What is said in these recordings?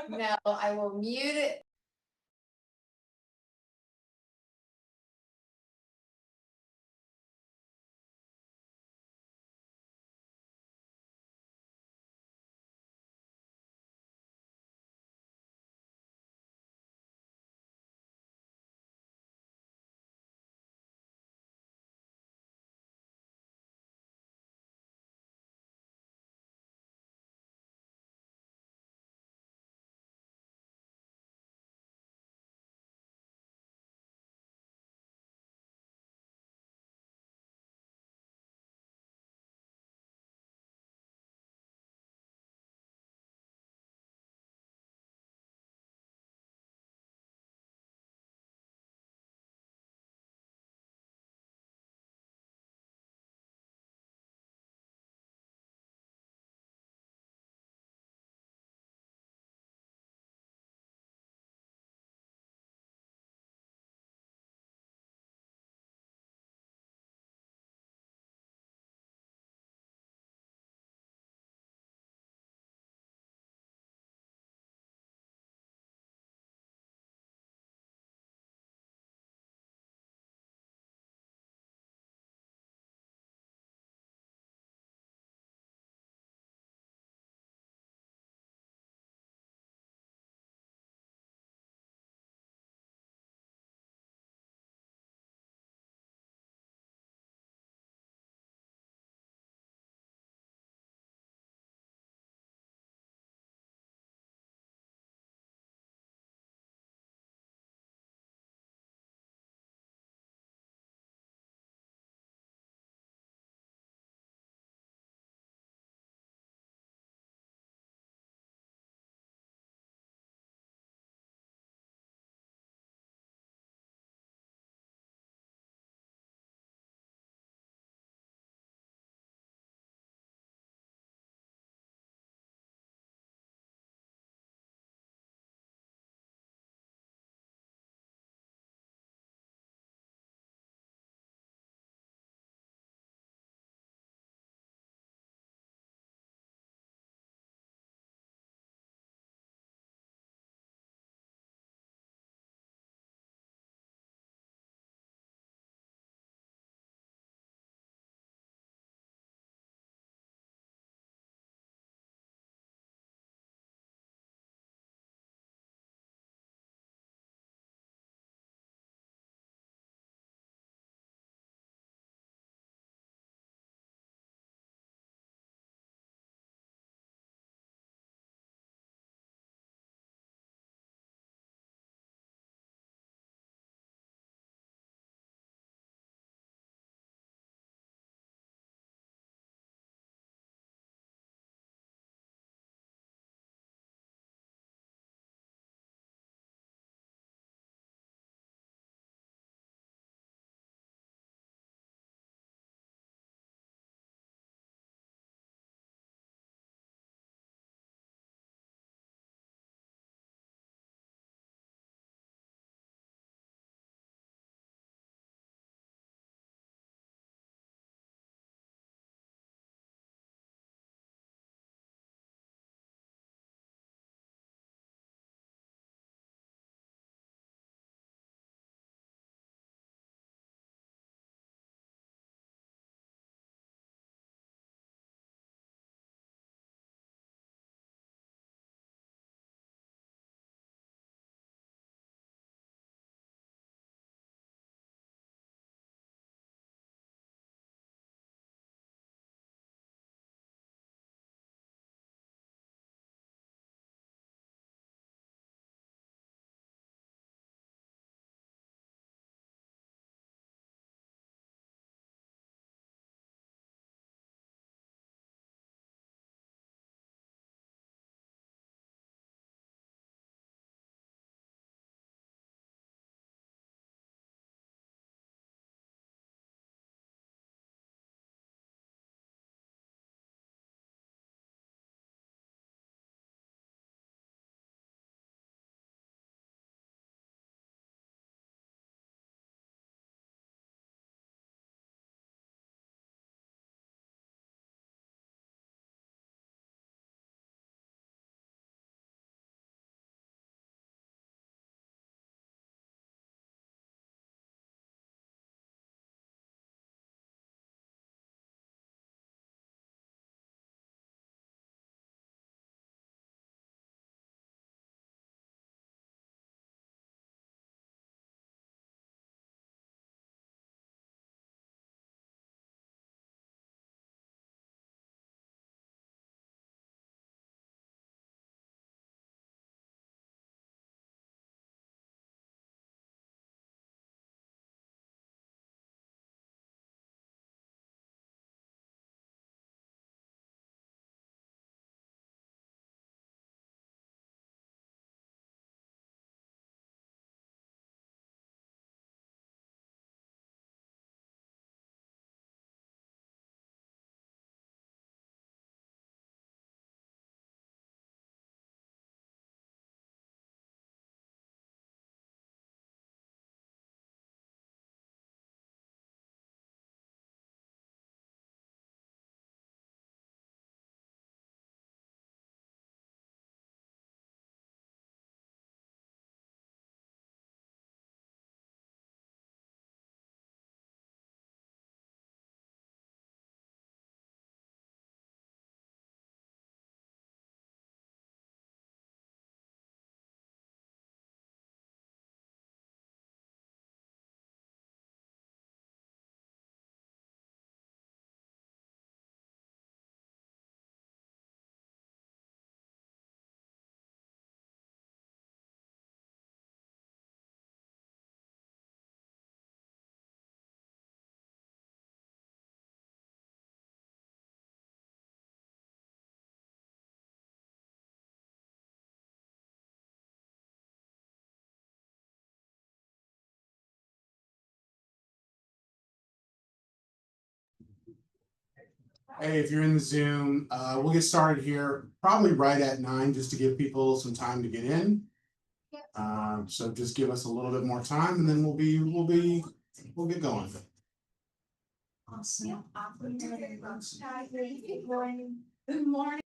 No, I will mute it. Hey, if you're in the Zoom, we'll get started here probably right at 9 just to give people some time to get in. So just give us a little bit more time and then we'll get going. Good morning.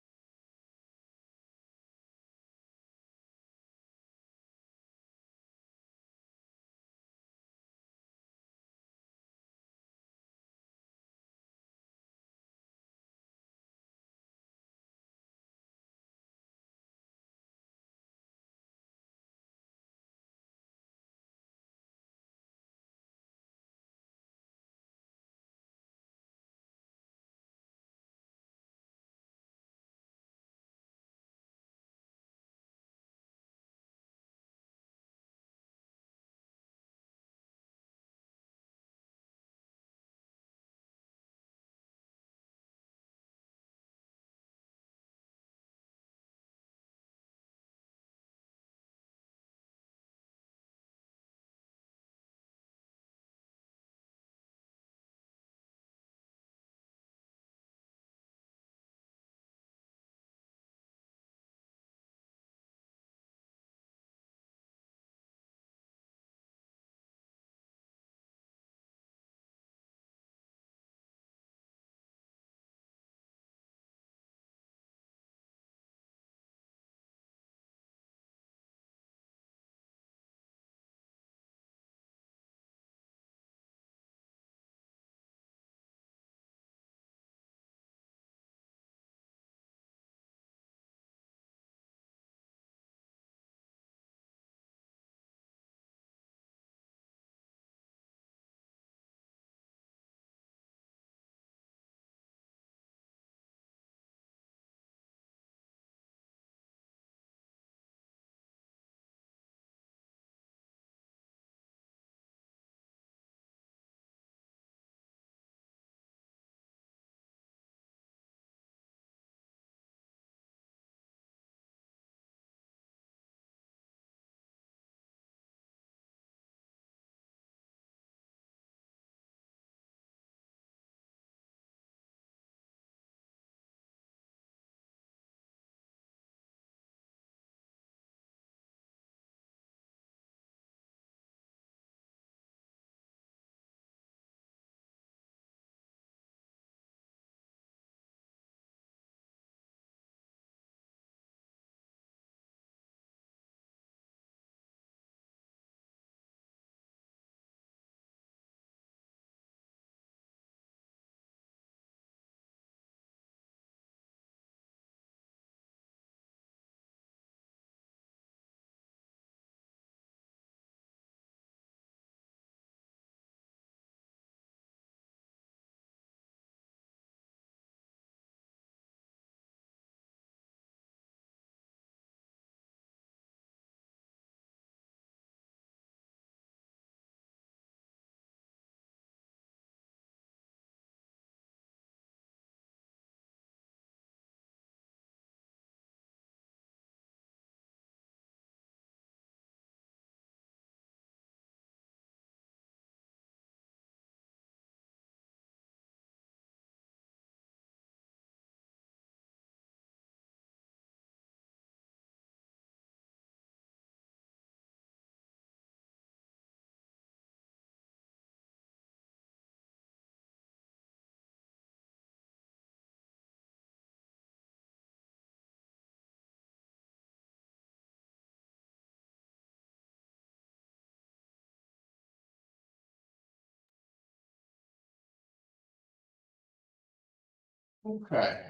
Okay.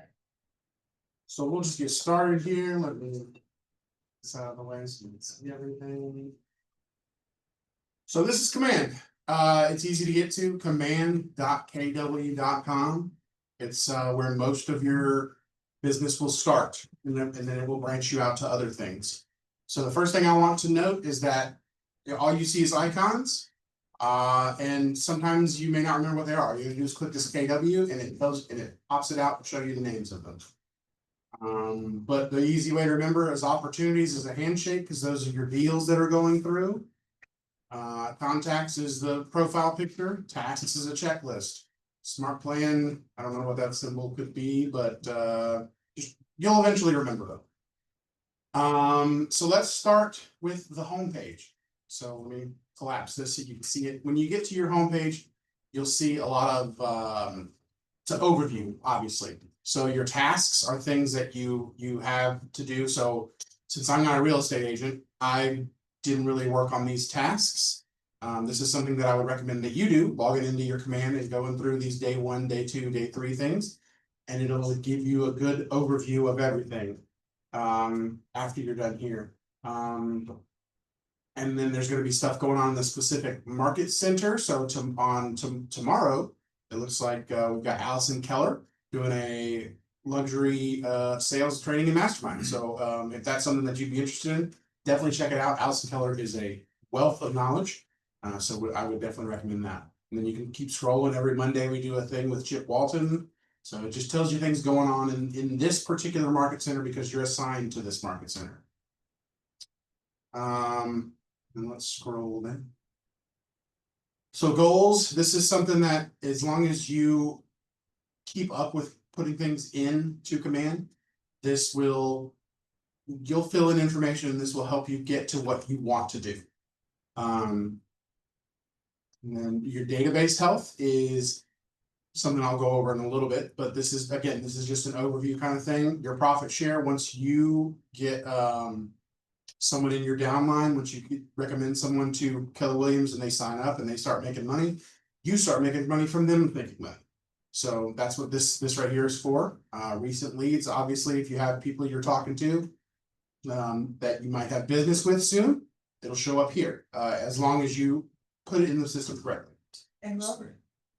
So we'll just get started here. Let me get this out of the way so you can see everything. So this is Command. It's easy to get to, command.kw.com. It's where most of your business will start, and then it will branch you out to other things. So the first thing I want to note is that all you see is icons. And sometimes you may not remember what they are. You just click this KW and it pops it out and show you the names of them. But the easy way to remember is opportunities is a handshake because those are your deals that are going through. Contacts is the profile picture, tasks is a checklist. Smart plan, I don't know what that symbol could be, but you'll eventually remember them. So let's start with the home page. So let me collapse this so you can see it. When you get to your home page, you'll see a lot of it's an overview, obviously. So your tasks are things that you have to do. So since I'm not a real estate agent, I didn't really work on these tasks. This is something that I would recommend that you do, logging into your command and going through these day 1, day 2, day 3 things. And it'll give you a good overview of everything after you're done here. And then there's going to be stuff going on in the specific market center. So tomorrow, it looks like we've got Allison Keller doing a luxury sales training and mastermind. So if that's something that you'd be interested in, definitely check it out. Allison Keller is a wealth of knowledge. So I would definitely recommend that. And then you can keep scrolling. Every Monday we do a thing with Chip Walton. So it just tells you things going on in this particular market center because you're assigned to this market center. And let's scroll then. So goals, this is something that as long as you keep up with putting things into command, you'll fill in information and this will help you get to what you want to do. And then your database health is something I'll go over in a little bit, but this is just an overview kind of thing. Your profit share, once you get someone in your downline, once you recommend someone to Keller Williams and they sign up and they start making money, you start making money from them making money. So that's what this right here is for. Recent leads, obviously, if you have people you're talking to that you might have business with soon, it'll show up here as long as you put it in the system correctly. And Robert,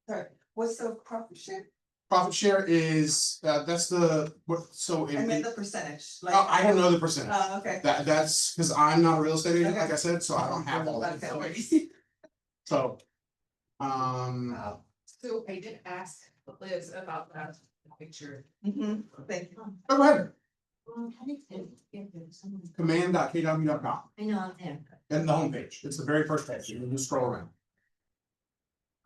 sorry, what's the profit share? Profit share is that's the what so I meant the percentage. Like, I don't know the percentage. Okay. That's because I'm not a real estate agent, Okay. like I said, so I don't have all that information. So So I did ask Liz about that picture. Thank you. go ahead. How did it get someone? Command.kw.com I know I'm there. and the homepage. It's the very first page. You can just scroll around.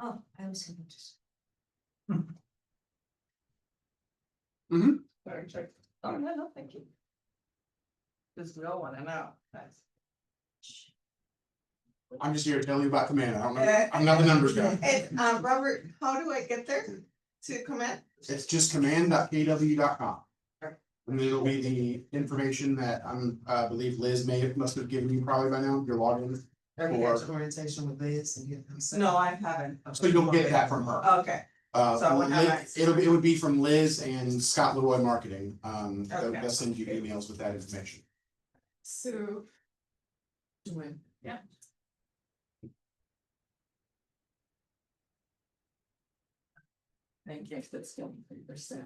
Oh, I was gonna just. Sorry, check. Oh, no, thank you. Because we all want to know. Nice. I'm just here to tell you about command. I don't know. I'm not the numbers guy. And Robert, how do I get there to command? It's just command.kw.com. And it'll be the information that I believe Liz must have given you probably by now. You're logged in. Orientation with Liz and get them set No, up. I haven't. So you'll get that from her. Okay. So what happens? It would be from Liz and Scott Leroy Marketing. Okay. They'll send you emails with that information. So. Yeah. Thank you, that's still 3%.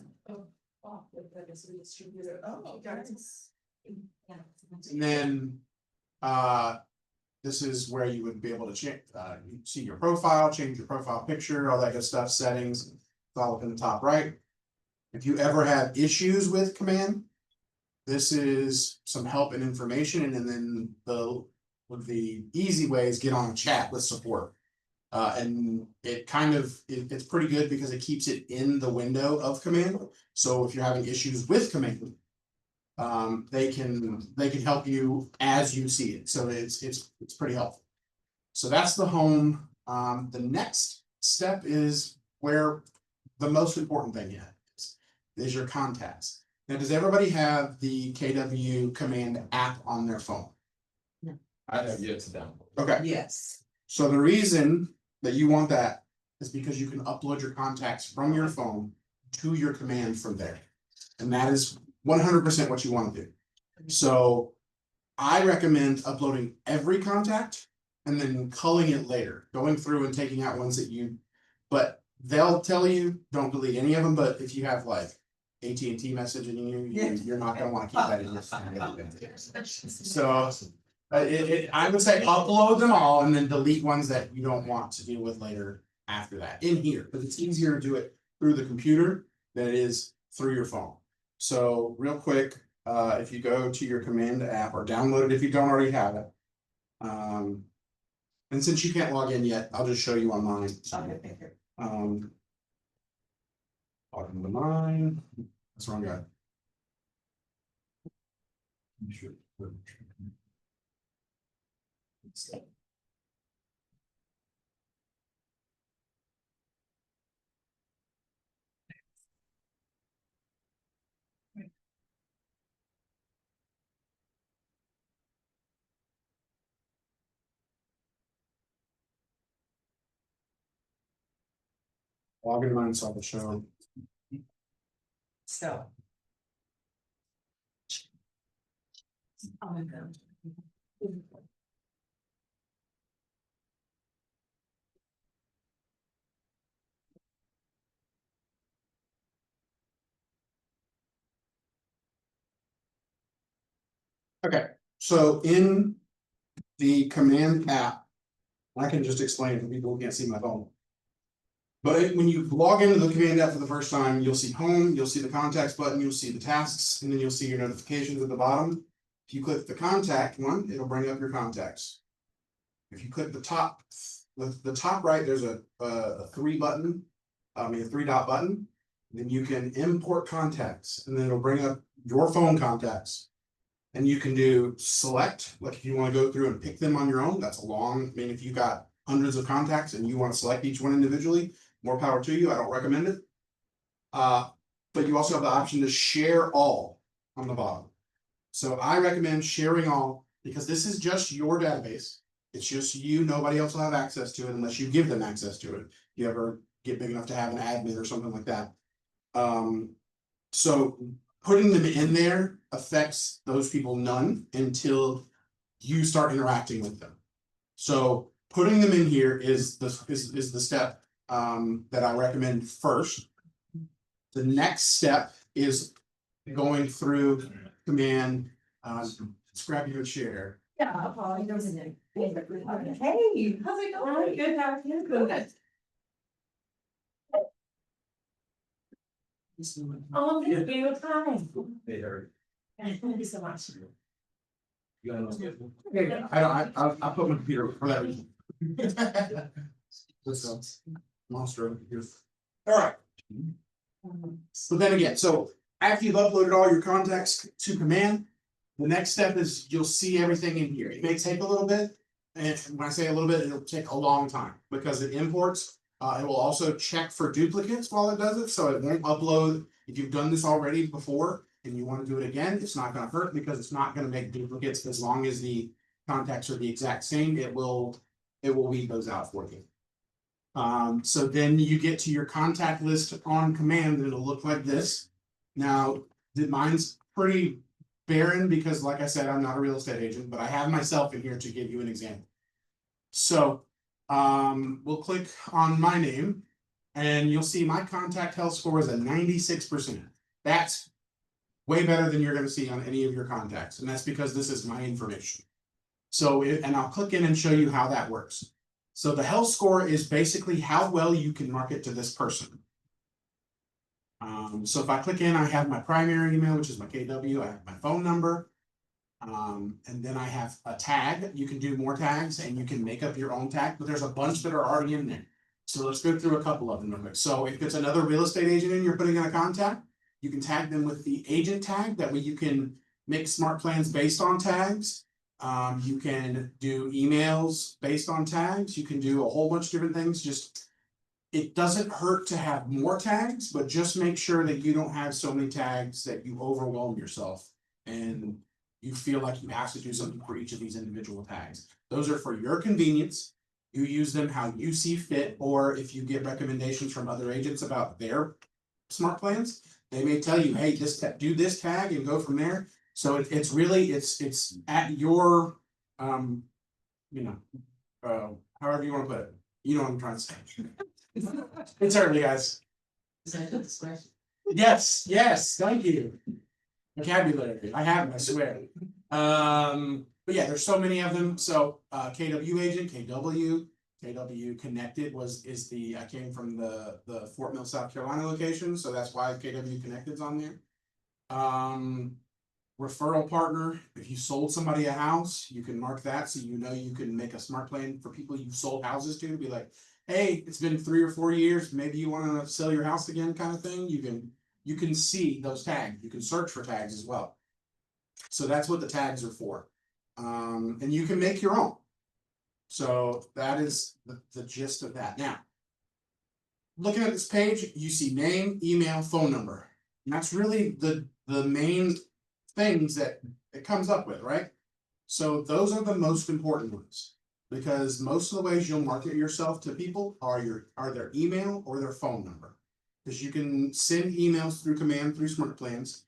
Oh, that is redistributed. Oh, guys. Yeah. And then this is where you would be able to change you see your profile, change your profile picture, all that good stuff, settings, it's all up in the top right. If you ever have issues with command, this is some help and information, and then the easy way is get on a chat with support. And it's pretty good because it keeps it in the window of command. So if you're having issues with command, they can help you as you see it. So it's pretty helpful. So that's the home. The next step is where the most important thing is your contacts. Now, does everybody have the KW command app on their phone? No. I have yet to download. Okay. Yes. So the reason that you want that is because you can upload your contacts from your phone to your command from there. And that is 100% what you want to do. So I recommend uploading every contact and then culling it later, going through and taking out ones that but they'll tell you don't delete any of them. But if you have like AT&T messaging you're not going to want to keep that in your phone. So I would say upload them all and then delete ones that you don't want to deal with later after that in here, because it's easier to do it through the computer than it is through your phone. So real quick, if you go to your command app or download it if you don't already have it. And since you can't log in yet, I'll just show you on mine. Log into mine. That's the wrong guy. Log into mine so I can show. So. Oh my God. Okay, so in the command app, I can just explain it for people who can't see my phone. But when you log into the command app for the first time, you'll see home, you'll see the contacts button, you'll see the tasks, and then you'll see your notifications at the bottom. If you click the contact one, it'll bring up your contacts. If you click the top right, there's a three button, a three dot button. Then you can import contacts, and then it'll bring up your phone contacts. And you can do select, like if you want to go through and pick them on your own, that's a long, if you got hundreds of contacts and you want to select each one individually, more power to you, I don't recommend it. But you also have the option to share all on the bottom. So I recommend sharing all because this is just your database. It's just you, nobody else will have access to it unless you give them access to it. If you ever get big enough to have an admin or something like that. So putting them in there affects those people none until you start interacting with them. So putting them in here is the step that I recommend first. The next step is going through command. Let's grab you a chair. Yeah, Paul, he doesn't. Hey, how's it going? Good, how are you? Good. Oh, thank you, hi. Hey, Harry. Thank you so much. You got it. I put my computer for that reason. Let's go. Monster. All right. So then again, so after you've uploaded all your contacts to command, the next step is you'll see everything in here. It may take a little bit. And when I say a little bit, it'll take a long time because it imports. It will also check for duplicates while it does it. So it won't upload. If you've done this already before and you want to do it again, it's not going to hurt because it's not going to make duplicates as long as the contacts are the exact same. It will weed those out for you. So then you get to your contact list on command and it'll look like this. Now, mine's pretty barren because like I said, I'm not a real estate agent, but I have myself in here to give you an example. So we'll click on my name and you'll see my contact health score is a 96%. That's way better than you're going to see on any of your contacts. And that's because this is my information. So, and I'll click in and show you how that works. So the health score is basically how well you can market to this person. So if I click in, I have my primary email, which is my KW, I have my phone number. And then I have a tag. You can do more tags and you can make up your own tag, but there's a bunch that are already in there. So let's go through a couple of them real quick. So if it's another real estate agent and you're putting in a contact, you can tag them with the agent tag. That way you can make smart plans based on tags. You can do emails based on tags. You can do a whole bunch of different things. Just it doesn't hurt to have more tags, but just make sure that you don't have so many tags that you overwhelm yourself and you feel like you have to do something for each of these individual tags. Those are for your convenience. You use them how you see fit, or if you get recommendations from other agents about their smart plans, they may tell you, hey, do this tag and go from there. So it's really it's at your however you want to put it. You know what I'm trying to say. It's early, guys. Is that a discretion? Yes, thank you. Vocabulary, I have them, I swear. But yeah, there's so many of them. So KW agent, KW connected is I came from the Fort Mill, South Carolina location, so that's why KW connected's on there. Referral partner, if you sold somebody a house, you can mark that so you know you can make a smart plan for people you've sold houses to be like, hey, it's been 3 or 4 years, maybe you wanna sell your house again kind of thing, you can see those tags, you can search for tags as well. So that's what the tags are for. And you can make your own. So that is the gist of that. Now, looking at this page, you see name, email, phone number. And that's really the main things that it comes up with, right? So those are the most important ones. Because most of the ways you'll market yourself to people are their email or their phone number. Because you can send emails through command through smart plans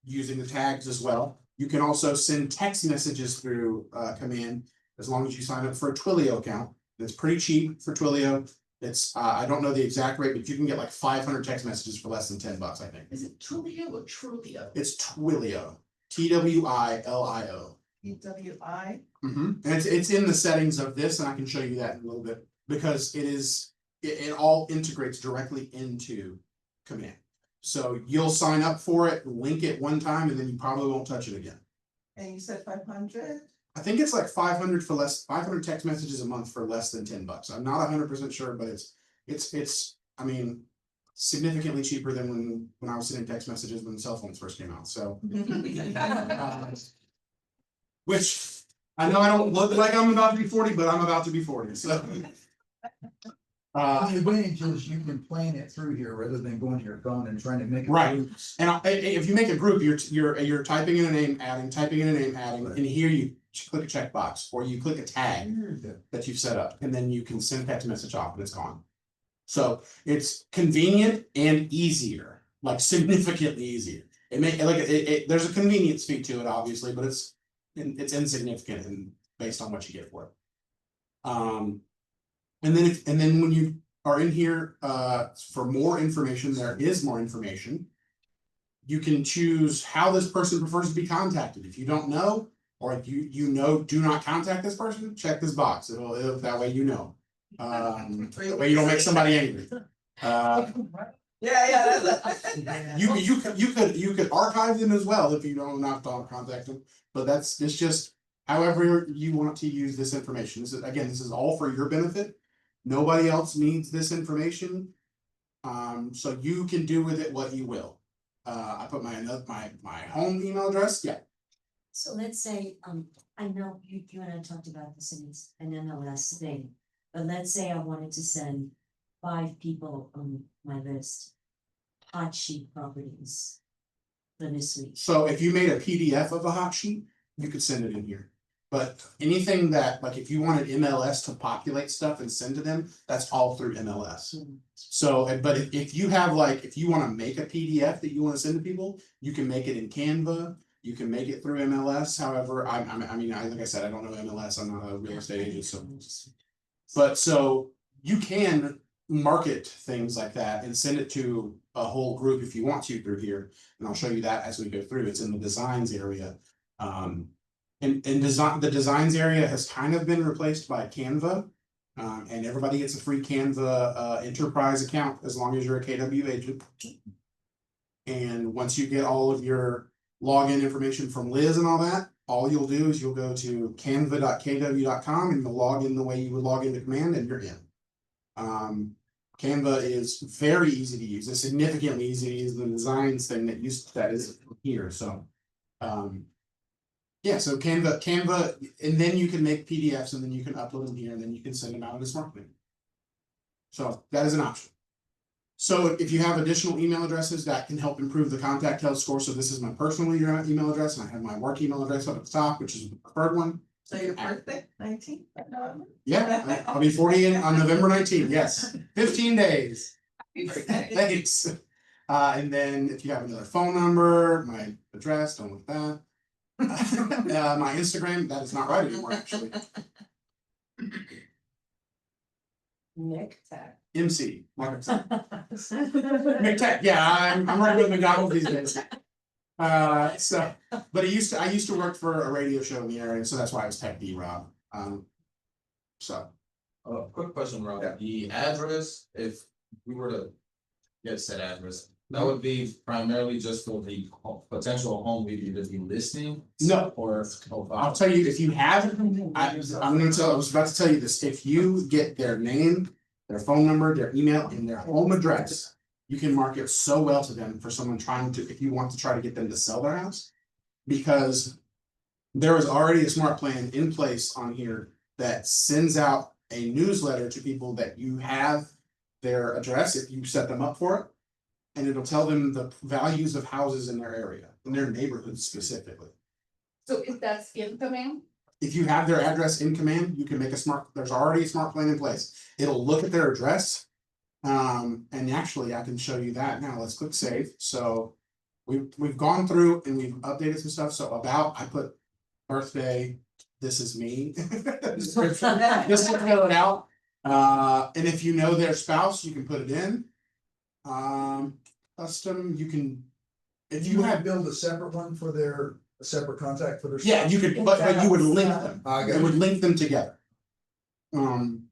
using the tags as well. You can also send text messages through command as long as you sign up for a Twilio account. It's pretty cheap for Twilio. It's I don't know the exact rate, but you can get like 500 text messages for less than $10, I think. Is it Trulio or Trulio? It's Twilio, TWILIO. EWI? And it's in the settings of this, and I can show you that in a little bit because it all integrates directly into command. So you'll sign up for it, link it one time, and then you probably won't touch it again. And you said 500? I think it's like 500 text messages a month for less than $10. I'm not 100% sure, but it's I mean, significantly cheaper than when I was sending text messages when cell phones first came out. So which I know I don't look like I'm about to be 40, but I'm about to be 40. So The advantage is you can plan it through here rather than going to your phone and trying to make. Right. And if you make a group, you're typing in a name, adding, and here you click a checkbox or you click a tag that you've set up, and then you can send a text message off and it's gone. So it's convenient and easier, like significantly easier. There's a convenience fee to it, obviously, but it's insignificant and based on what you get for it. And then when you are in here for more information, there is more information. You can choose how this person prefers to be contacted. If you don't know, or if you know, do not contact this person, check this box. It'll that way you know. That way you don't make somebody angry. Yeah. You could archive them as well if you don't not contact them. But it's just however you want to use this information. This is all for your benefit. Nobody else needs this information. So you can do with it what you will. I put my home email address. Yeah. So let's say, I know you and I talked about this and it's an MLS thing, but let's say I wanted to send 5 people on my list hot sheet properties for this week. So if you made a PDF of a hot sheet, you could send it in here. But anything that, like if you wanted MLS to populate stuff and send to them, that's all through MLS. So, but if you have if you want to make a PDF that you want to send to people, you can make it in Canva. You can make it through MLS. However, like I said, I don't know MLS. I'm not a real estate agent, so you can market things like that and send it to a whole group if you want to through here. And I'll show you that as we go through. It's in the designs area. And the designs area has kind of been replaced by Canva. And everybody gets a free Canva enterprise account as long as you're a KW agent. And once you get all of your login information from Liz and all that, all you'll do is you'll go to canva.kw.com and you'll log in the way you would log into command and you're in. Canva is very easy to use. It's significantly easy to use the designs thing that is here. So yeah, so Canva, and then you can make PDFs and then you can upload them here and then you can send them out as marketing. So that is an option. So if you have additional email addresses that can help improve the contact health score. So this is my personal email address and I have my work email address up at the top, which is the preferred one. So your birthday, 19th? Yeah, I'll be 40 on November 19th. Yes, 15 days. Happy birthday. Thanks. And then if you have another phone number, my address, don't want that. My Instagram, that is not right anymore, actually. Nick Tech. MC. McTech, yeah, I'm working with McDonald's these days. So, but I used to work for a radio show in the area, so that's why I was Tech D Rob. So. Quick question, Rob. Yeah. The address, if we were to get said address, that would be primarily just for the potential home we either be listing. No. Or. I'll tell you, if you have, I was about to tell you this, if you get their name, their phone number, their email, and their home address. You can market so well to them for someone trying to, if you want to try to get them to sell their house. Because there is already a smart plan in place on here that sends out a newsletter to people that you have their address if you set them up for it. And it'll tell them the values of houses in their area, in their neighborhood specifically. So if that's in command, If you have their address in command, you can make a smart, there's already a smart plan in place. It'll look at their address. And actually I can show you that now. Let's click save. So we've gone through and we've updated some stuff. So about, I put birthday, this is me. Just to fill it out. And if you know their spouse, you can put it in. Custom, you can, if You you want to have, build a separate one for their, a separate contact for their. yeah, you could, but you would link them. I It got would you. link them together. And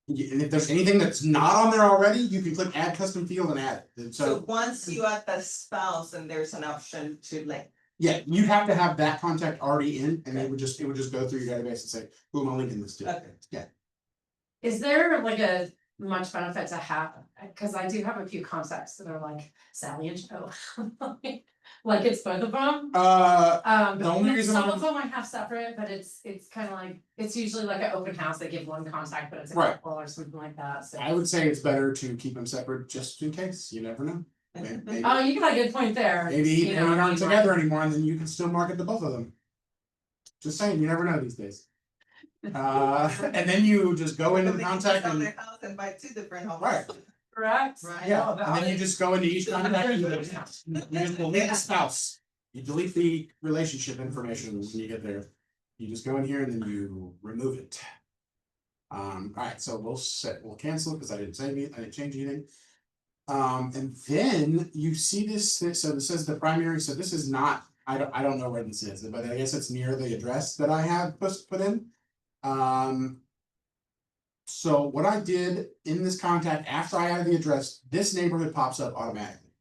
if there's anything that's not on there already, you can click add custom field and add it. And So so, once you add the spouse, and there's an option to like, yeah, you'd have to have that contact already in, and it would just go through your database and say, who am I linking this to? okay, Is there like a much benefit to have, cause I do have a few contacts that are like Sally and Joe. Like it's both of them, The only reason some I'm- of them I have separate, but it's kind of like, it's usually like an open house, they give one contact, but it's a Right. couple or something like that, so. I would say it's better to keep them separate just in case, you never know. Maybe Oh, you got a good point there. maybe You they know, aren't you together anymore, and then you can still market to both of them. Just saying, you never know these days. And then you just go into the they can contact sell and, their house and buy 2 different homes. Right. Correct. Right. yeah, and then you just go into each contact, and you just delete the spouse. You delete the relationship information when you get there. You just go in here and then you remove it. Alright, so we'll cancel it because I didn't save it, I didn't change anything. And then you see this, so this says the primary, so this is not, I don't know where this is, but I guess it's near the address that I have put in. So what I did in this contact, after I added the address, this neighborhood pops up automatically.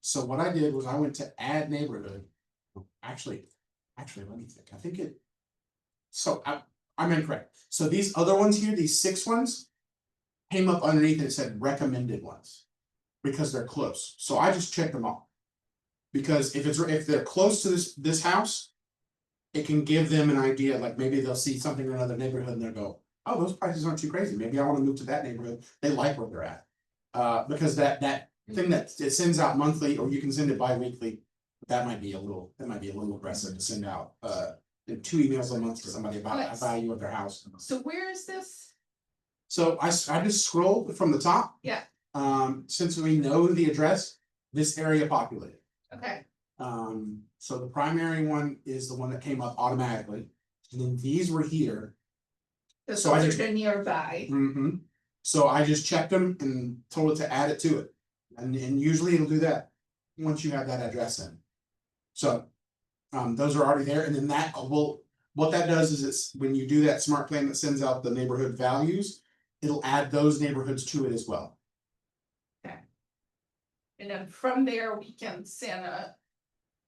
So what I did was I went to add neighborhood. Actually, let me think, I think it. So I'm incorrect. So these other ones here, these 6 ones. Came up underneath and it said recommended ones. Because they're close, so I just checked them all. Because if they're close to this house. It can give them an idea, like maybe they'll see something in another neighborhood and they'll go, oh, those prices aren't too crazy, maybe I wanna move to that neighborhood, they like where they're at. Because that thing that it sends out monthly, or you can send it bi-weekly. That might be a little aggressive to send out, 2 emails a month to somebody about a value of their house. so where is this? So I just scrolled from the top. Yeah. Since we know the address, this area populated. Okay, So the primary one is the one that came up automatically, and then these were here. those So I are just- the nearby, So I just checked them and told it to add it to it, and usually it'll do that. Once you have that address in. So, those are already there, and then that will, what that does is it's, when you do that smart plan that sends out the neighborhood values. It'll add those neighborhoods to it as well. and then from there, we can send a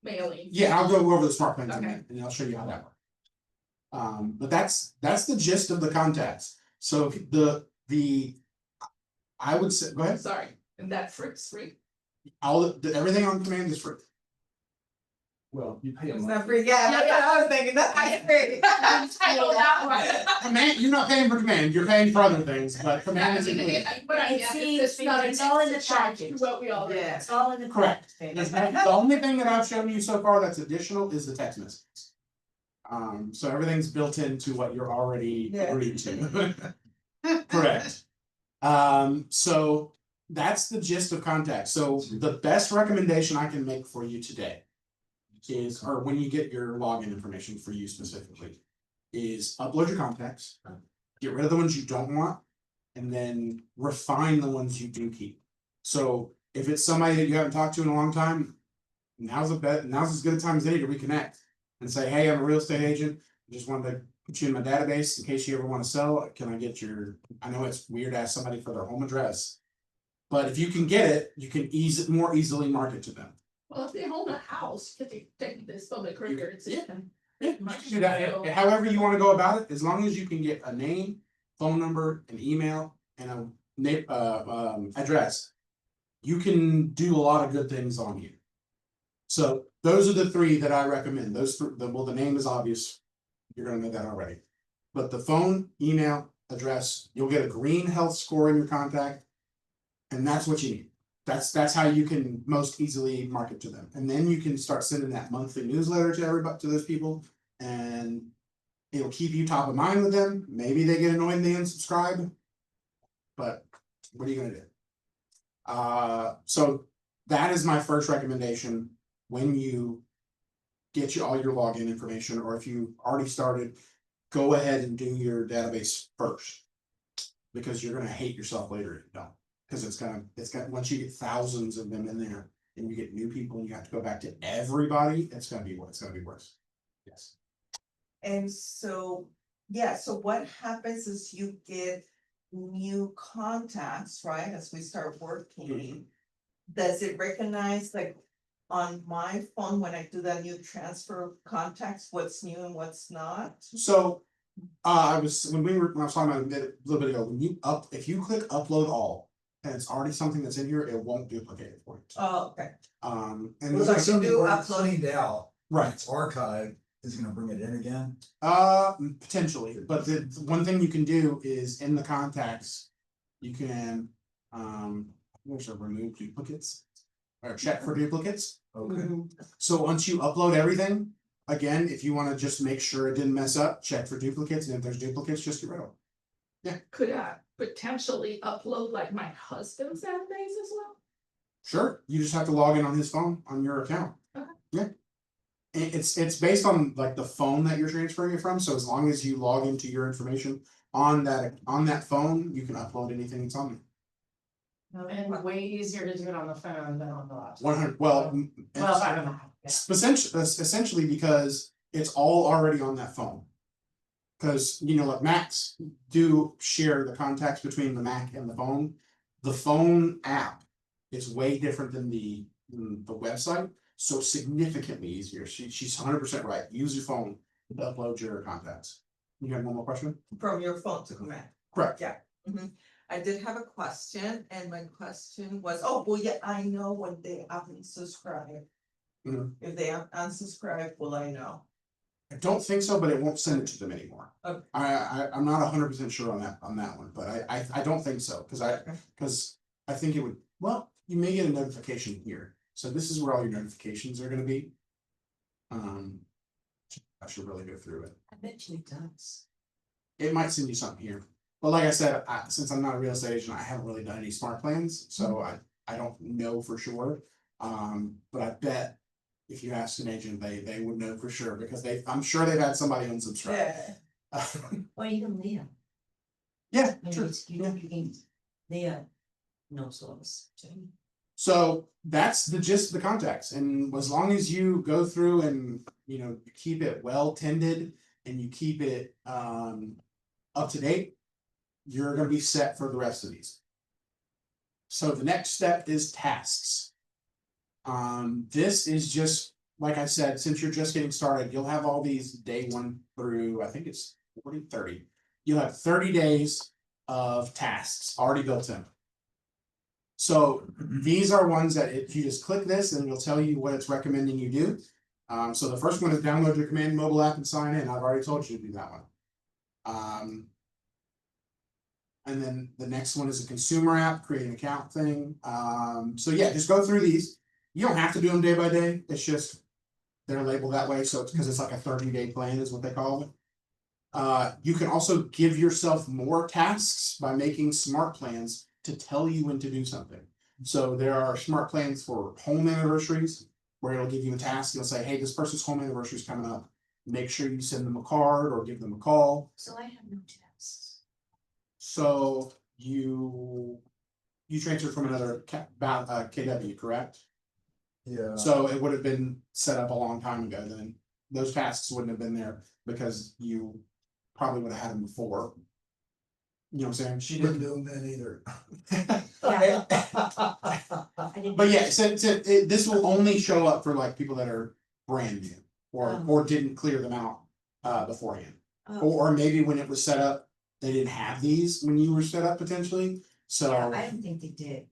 mailing. Yeah, I'll go over the smart plans in a Okay. minute, and I'll show you how that works. But that's the gist of the contacts, so I would say, go ahead, Sorry, and that's free. everything on command is free. Well, you pay a It's month. not free, yeah, that's what I was thinking, that's I agree. I know that one. Command, you're not paying for command, you're paying for other things, but command is included. But I It's guess the- it's not it's all in the extra charge to package. what we already. Yeah. It's all in the. Correct. package. The only thing that I've shown you so far that's additional is the text messages. So everything's built into what you're already Yeah. agreed to. Correct. So that's the gist of contact. So the best recommendation I can make for you today. Is, or when you get your login information for you specifically, is upload your contacts. Get rid of the ones you don't want. And then refine the ones you do keep. So if it's somebody that you haven't talked to in a long time. Now's as good a time as any to reconnect. And say, hey, I'm a real estate agent, I just wanted to put you in my database in case you ever wanna sell, can I get your, I know it's weird to ask somebody for their home address. But if you can get it, you can more easily market to them. Well, if they own a house, could they take this public records? Yeah. You can do that, however you wanna go about it, as long as you can get a name, phone number, an email, and address, you can do a lot of good things on here. So those are the three that I recommend. Those well, the name is obvious. You're gonna know that already. But the phone, email, address, you'll get a green health score in your contact. And that's what you need. That's how you can most easily market to them. And then you can start sending that monthly newsletter to everybody, to those people. And it'll keep you top of mind with them. Maybe they get annoyed and they unsubscribe. But what are you gonna do? So that is my first recommendation when you get all your login information, or if you already started, go ahead and do your database first. Because you're gonna hate yourself later if you don't. Because it's gonna, once you get thousands of them in there and you get new people and you have to go back to everybody, it's gonna be worse. Yes. And so, yeah, so what happens is you get new contacts, right, as we start working. Does it recognize, like, on my phone, when I do that new transfer of contacts, what's new and what's not? So, when I was talking about it a little bit ago, if you click upload all, and it's already something that's in here, it won't duplicate it for you. Oh, okay. And Looks like something do where upload- it's cleaned out, right, it's archived, is it gonna bring it in again? potentially, but the one thing you can do is in the contacts, you can, there's a remove duplicates. Or check for duplicates. Okay, So once you upload everything, again, if you wanna just make sure it didn't mess up, check for duplicates, and if there's duplicates, just get rid of them. Could I potentially upload like my husband's database as well? Sure, you just have to log in on his phone, on your account. Okay. Yeah. It's based on like the phone that you're transferring it from, so as long as you log into your information on that phone, you can upload anything that's on And way easier to do it on the phone than on the laptop. there. 100, well. Well, I don't know. Yeah. Essentially because it's all already on that phone. Cause like Macs do share the contacts between the Mac and the phone. The phone app is way different than the website, so significantly easier. She's 100% right. Use your phone to upload your contacts. You got one more question? From your phone to command. Correct. Yeah. I did have a question, and my question was, oh, well, yeah, I know when they unsubscribe. Mhm. If they unsubscribe, will I know? I don't think so, but it won't send it to them anymore. Okay. I'm not 100% sure on that one, but I don't think so, because I think it would, well, you may get a notification here. So this is where all your notifications are gonna be. I should really go through it. I bet you it does. It might send you something here. But like I said, since I'm not a real estate agent, I haven't really done any smart plans, so I don't know for sure. But I bet if you asked an agent, they would know for sure, because I'm sure they've had somebody unsubscribe. Yeah, Or even Leah. Yeah, Maybe sure. it's, you can, Leah knows those. So that's the gist of the contacts, and as long as you go through and you keep it well tended and you keep it up to date, you're gonna be set for the rest of these. So the next step is tasks. This is just, like I said, since you're just getting started, you'll have all these day 1 through, I think it's 30. You'll have 30 days of tasks already built in. So these are ones that if you just click this, and it'll tell you what it's recommending you do. So the first one is download your command mobile app and sign in. I've already told you to do that one. And then the next one is a consumer app, create an account thing. So yeah, just go through these. You don't have to do them day by day. It's just they're labeled that way. So it's because it's like a 30-day plan is what they call it. You can also give yourself more tasks by making smart plans to tell you when to do something. So there are smart plans for home anniversaries where it'll give you a task. It'll say, hey, this person's home anniversary is coming up. Make sure you send them a card or give them a call. So I have no tasks. So you transferred from another KW, correct? yeah. So it would have been set up a long time ago then. Those tasks wouldn't have been there because you probably would have had them before. You know what I'm saying? She didn't do them then either. Yeah. I didn't. But yeah, so this will only show up for like people that are brand new or didn't clear them out beforehand. Oh, Or maybe when it was set up, they didn't have these when you were set up potentially. So. Yeah, I don't think they did.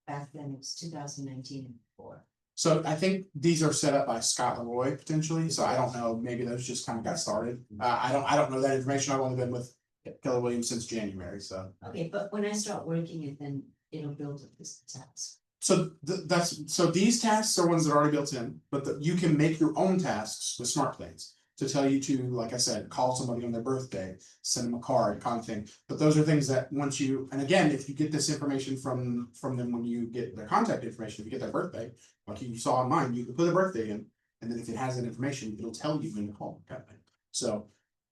Back then, it was 2019 and before. So I think these are set up by Scott Leroy potentially, so I don't know, maybe those just kind of got started. I don't know that information, I've only been with Keller Williams since January, so. Okay, but when I start working it, then it'll build up this task. So so these tasks are ones that are already built in, but you can make your own tasks with smart planes. To tell you to, like I said, call somebody on their birthday, send them a card, kind of thing. But those are things that once you, and again, if you get this information from them when you get their contact information, if you get their birthday, like you saw on mine, you can put a birthday in, and then if it has that information, it'll tell you when to call, kind of thing. So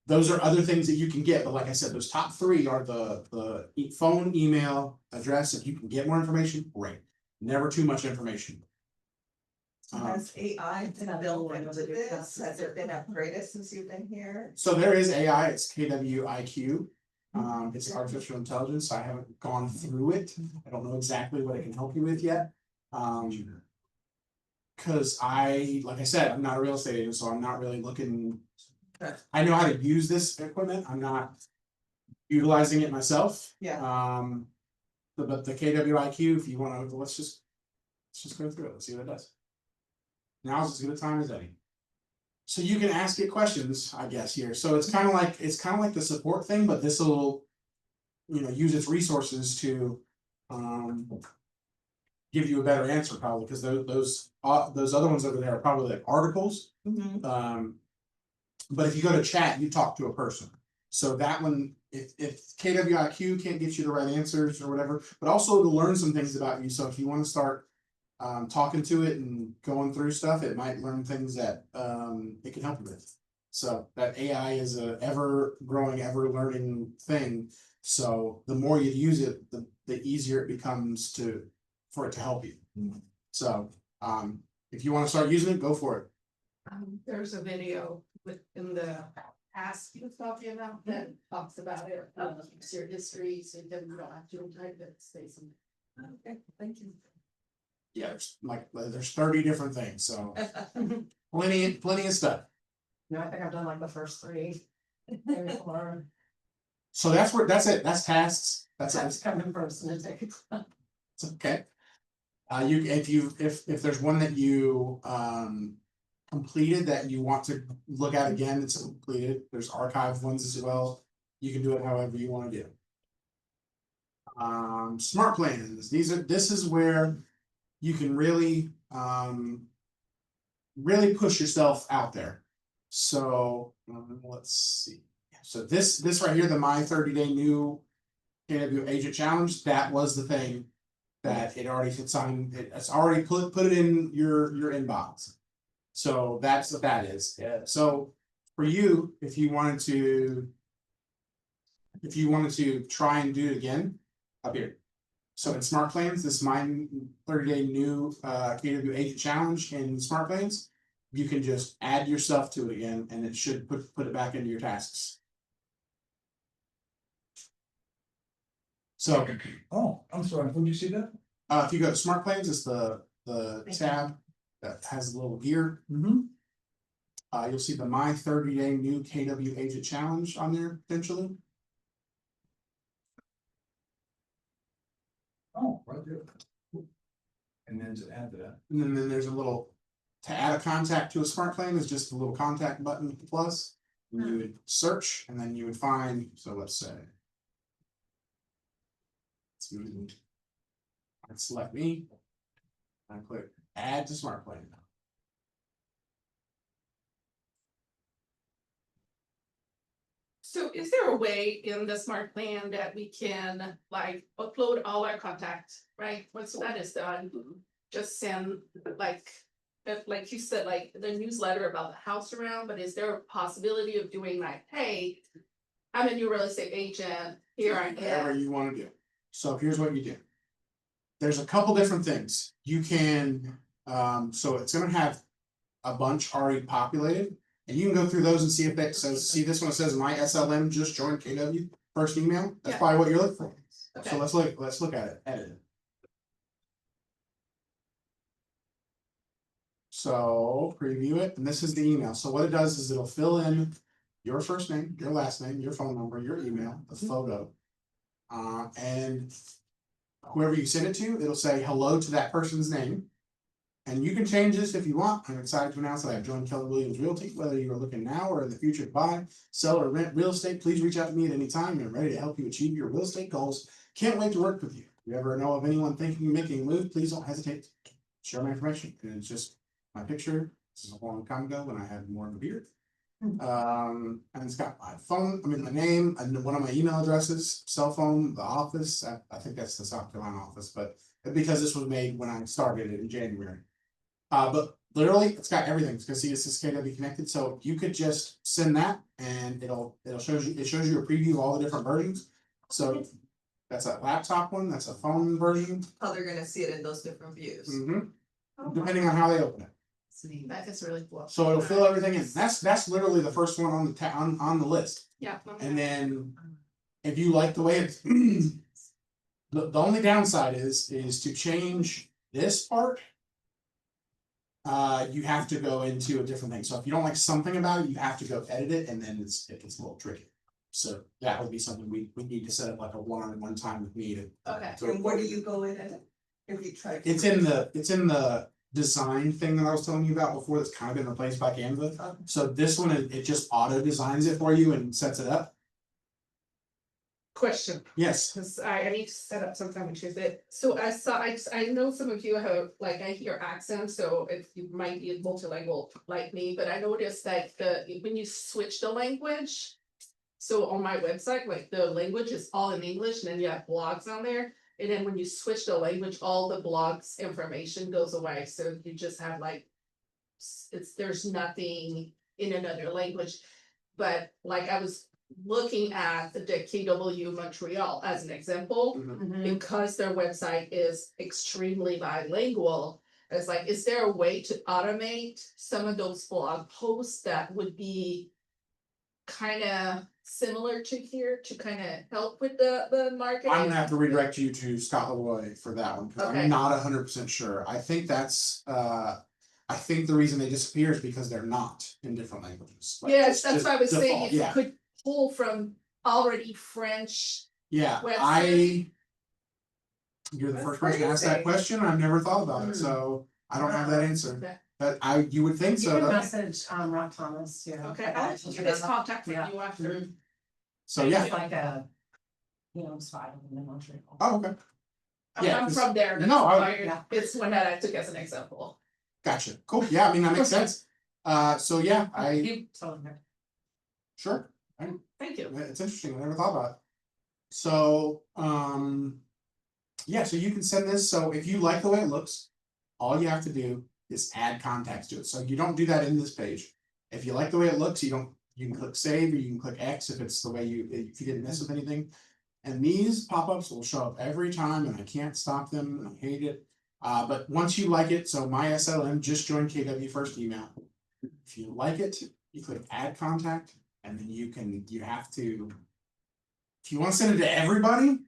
those are other things that you can get, but like I said, those top three are the phone, email, address. If you can get more information, great. Never too much information. Has AI been built into this? Has it been upgraded since you've been here? So there is AI, it's KWIQ. It's artificial intelligence. I haven't gone through it. I don't know exactly what it can help you with yet. Cause like I said, I'm not a real estate agent, so I'm not really looking. I know how to use this equipment. I'm not utilizing it myself. Yeah. But the KWIQ, if you wanna, let's just go through it. Let's see what it does. Now's as good a time as any. So you can ask it questions, I guess, here. So it's kind of like the support thing, but this will, use its resources to give you a better answer probably, because those other ones over there are probably like articles. But if you go to chat, you talk to a person. So that one, if KWIQ can't get you the right answers or whatever, but also to learn some things about you. So if you want to start talking to it and going through stuff, it might learn things that it can help you with. So that AI is a ever growing, ever learning thing. So the more you use it, the easier it becomes for it to help you. So if you want to start using it, go for it. There's a video within the ask you talking about that talks about it, your history, so you don't have to type it, say something. Okay, thank you. Yeah, there's 30 different things, so plenty of stuff. No, I think I've done like the first three. Maybe four. So that's it. That's tasks. That's coming first and take it. It's okay. If there's one that you completed that you want to look at again, it's completed. There's archived ones as well. You can do it however you want to do. Smart plans. This is where you can really push yourself out there. So let's see. So this right here, the My 30-Day New KW Agent Challenge, that was the thing that it already hits on. It's already put it in your inbox. So that's what that is. Yeah. So for you, if you wanted to try and do it again, up here. So in Smart Plans, this My 30-Day New KW Agent Challenge in Smart Plans, you can just add yourself to it again, and it should put it back into your tasks. So Oh, I'm sorry, would you see that? if you go to Smart Plans, it's the tab that has a little gear. You'll see the My 30-Day New KW Agent Challenge on there potentially. Oh, right there. And then to add to that. And then there's a little, to add a contact to a smart plan is just a little contact button with the plus. And you would search and then you would find, so let's say. I'd select me. I click add to smart plan. So is there a way in the smart plan that we can like upload all our contacts, right? Once that is done, just send like you said, like the newsletter about the house around, but is there a possibility of doing like, hey, I'm a new real estate agent, here I Whatever am. you want to do. So here's what you do. There's a couple different things. You can, so it's gonna have a bunch already populated. And you can go through those and see if that says, see this one says my SLM just joined KW, first email. That's Yeah. probably what you're looking for. Okay. So let's look at it, edit it. So preview it, and this is the email. So what it does is it'll fill in your first name, your last name, your phone number, your email, the photo. And whoever you send it to, it'll say hello to that person's name. And you can change this if you want. I'm excited to announce that I've joined Keller Williams Realty. Whether you are looking now or in the future to buy, sell, or rent real estate, please reach out to me at any time. I'm ready to help you achieve your real estate goals. Can't wait to work with you. If you ever know of anyone thinking of making a move, please don't hesitate to share my information. And it's just my picture. This is a long time ago when I had more of a beard. And it's got my phone, my name, and one of my email addresses, cell phone, the office. I think that's the South Carolina office, but because this was made when I started it in January. But literally, it's got everything. It's gonna see it says KW connected, so you could just send that, and it shows you a preview of all the different versions. So that's a laptop one, that's a phone version. How they're gonna see it in those different views. Depending on how they open it. That is really cool. So it'll fill everything in. That's literally the first one on the on the list. Yeah. And then if you like the way it's the only downside is to change this part. You have to go into a different thing. So if you don't like something about it, you have to go edit it, and then it gets a little tricky. So that would be something we need to set up like a one-on-one time with me to. Okay. And where do you go in it? If you try. It's in the design thing that I was telling you about before that's kind of been replaced by Canva. So this one, it just auto designs it for you and sets it up. Question, Yes. because I need to set up some time to choose it. So I know some of you have, like, I hear accents, so if you might be multilingual like me, but I noticed that when you switch the language. So on my website, like the language is all in English, and then you have blogs on there. And then when you switch the language, all the blogs information goes away, so you just have like. There's nothing in another language. But like I was looking at the KW Montreal as an example, because their website is extremely bilingual. It's like, is there a way to automate some of those blog posts that would be kind of similar to here to kind of help with the marketing? I'm gonna have to redirect you to Scott Leroy for that one, because Okay. I'm not 100% sure. I think that's I think the reason they disappear is because they're not in different languages. Like, Yes, it's that's just what I was saying, default, if you yeah. could pull from already French. Yeah, website. you're the That's first person to ask that crazy. question. I've never thought about it, so I don't have that answer. Okay. But you would think You so. can though. message Rock Thomas too. Okay, I'll give his contact for Yeah. you after. So It's yeah. like a, spot in Montreal. Oh, okay. Yeah, I'm 'cause- from there. No, Yeah. It's one that I took as an example. Gotcha. Cool. Yeah, I mean that makes sense. So yeah, You told her. sure. Thank you. It's interesting. I never thought about it. So, yeah, so you can send this. So if you like the way it looks, all you have to do is add contacts to it. So you don't do that in this page. If you like the way it looks, you can click save, or you can click X if it's the way if you didn't mess with anything. And these pop-ups will show up every time, and I can't stop them. I hate it. But once you like it, so my SLM just joined KW first email. If you like it, you click add contact, and then you have to, if you want to send it to everybody,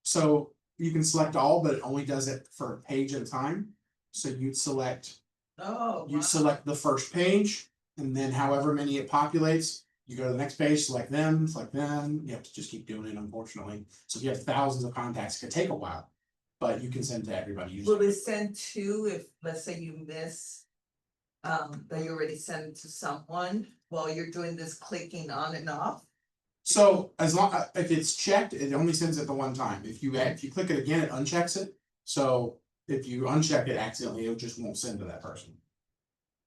so you can select all, but it only does it for a page at a time. So you'd select the first page, and then however many it populates, you go to the next page, select them, you have to just keep doing it, unfortunately. So if you have thousands of contacts, it could take a while, but you can send to everybody. Will it send to, if, let's say you miss. That you already sent it to someone while you're doing this clicking on and off? So as long, if it's checked, it only sends it the one time. If you click it again, it unchecks it. So if you uncheck it accidentally, it just won't send to that person.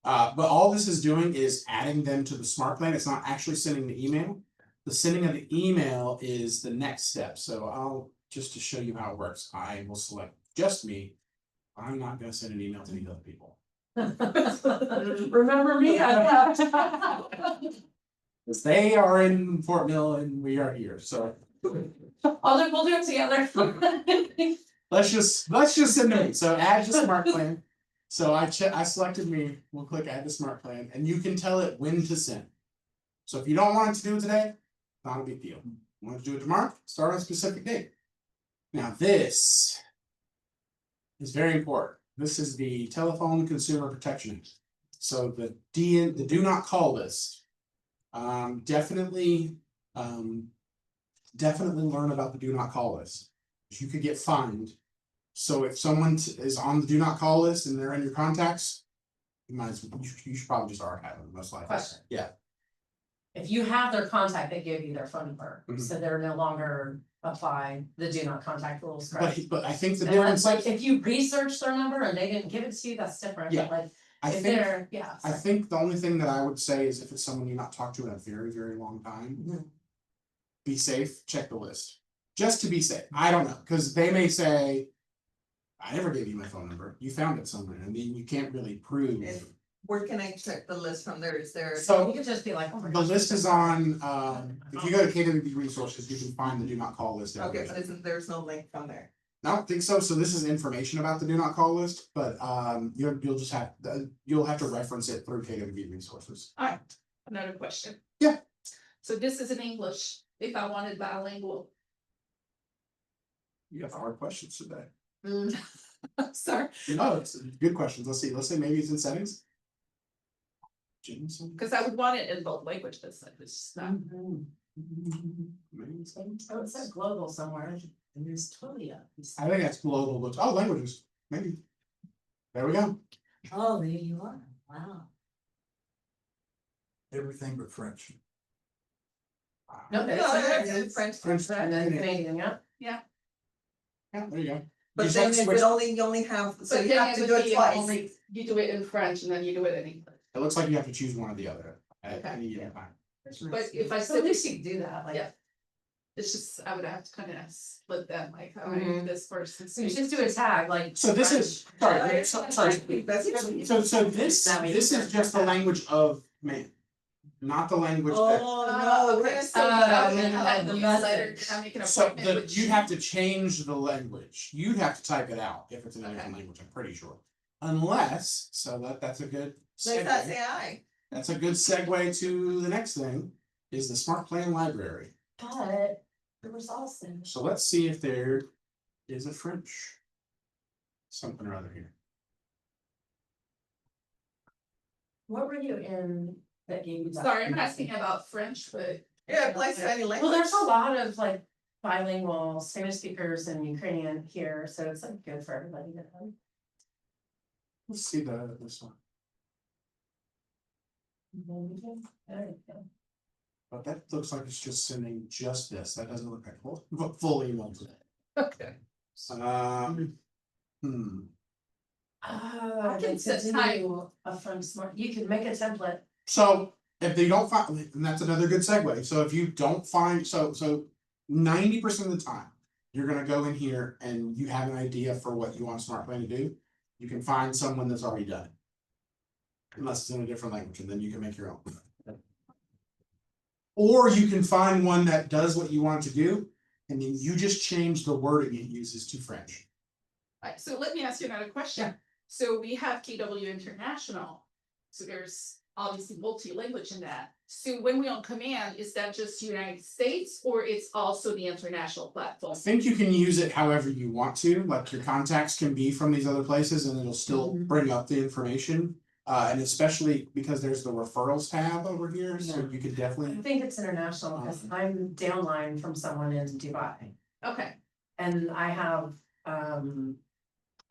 But all this is doing is adding them to the smart plan. It's not actually sending the email. The sending of the email is the next step. So just to show you how it works, I will select just me. I'm not gonna send an email to these other people. Remember me? Because they are in Fort Mill and we are here, so We'll do it together. let's just send them. So add to smart plan. So I selected me. We'll click add to smart plan, and you can tell it when to send. So if you don't want it to do it today, not a big deal. Want to do it tomorrow? Start on a specific date. Now this is very important. This is the Telephone Consumer Protection Act. So the do not call list. Definitely learn about the do not call list. You could get fined So if someone is on the do not call list and they're in your contacts, you should probably just archive them, most likely. Question. Yeah, If you have their contact, they give you their phone number, Mhm. so they're no longer apply the do not contact rules, correct? but I think the Unless, difference like, is, if you research their number and they didn't give it to you, that's different, Yeah. but like, I if think, they're, yeah. I sorry. think the only thing that I would say is if it's someone you've not talked to in a very, very long time. Mhm. Be safe, check the list, just to be safe. I don't know, cause they may say. I never gave you my phone number, you found it somewhere, and then you can't really prove. And where can I check the list from there? Is there? You So could just be like, oh my the gosh. list is on, if you go to KWB resources, you can find the do not call list. Okay, but there's no link from there. I don't think so, so this is information about the do not call list, but you'll just have, you'll have to reference it through KWB resources. Alright, another question. Yeah. So this is in English, if I wanted bilingual. You have hard questions today. Sorry, No, it's good questions, let's say maybe it's in settings. Jameson? cause I would want it in both languages, it's just not. Mhm. Maybe in settings? Oh, it says global somewhere, and there's totally a. I think that's global, but, oh, languages, maybe. There we go. Oh, there you are, wow. Everything but French. No, No, that's it's in French. and then Canadian, yeah. Yeah, there you go. But You then just it switch- would only, you only have, so But you then have to would do it be twice. only- You do it in French and then you do it in English. It looks like you have to choose one or the other at Okay. any given time. But if I So said at least you could do that, like. Yeah. It's just, I would have to kind of split them, like, how Mhm. this person. So you just do a tag, like. So this is, sorry, sorry, That's really. so this is just the language of man, not the language that. Oh, no, we're gonna say. the Newsletter, message. can I make an So appointment with you'd have to change the language, you'd have to type it out if it's in a different Okay. language, I'm pretty sure. Unless, so that's a good. Like that's segue. AI. That's a good segue to the next thing, is the Smart Plan Library. But the results then. So let's see if there is a French. Something or other here. What were you in that gave you that? Sorry, I'm asking about French, but. Yeah, it applies to any language. Well, there's a lot of like bilingual Spanish speakers and Ukrainian here, so it's like good for everybody to know. Let's see this one, There you go. but that looks like it's just sending just this, that doesn't look like full email to it. Okay. Hmm, Oh, can they set could time. do a fun smart, you can make a template. so if they don't find, and that's another good segue, so if you don't find, so 90% of the time. You're gonna go in here and you have an idea for what you want Smart Plan to do, you can find someone that's already done it. Unless it's in a different language, and then you can make your own. Or you can find one that does what you want it to do, and then you just change the wording it uses to French. Alright, so let me ask you another question. So we have KW International, so there's obviously multi-language in that. So when we on command, is that just United States or it's also the international platform? I think you can use it however you want to, like your contacts can be from these other places and it'll still bring up the information. And especially because there's the referrals tab over here, so you could I definitely, think it's international because I'm downline from someone in Dubai. Okay, And I have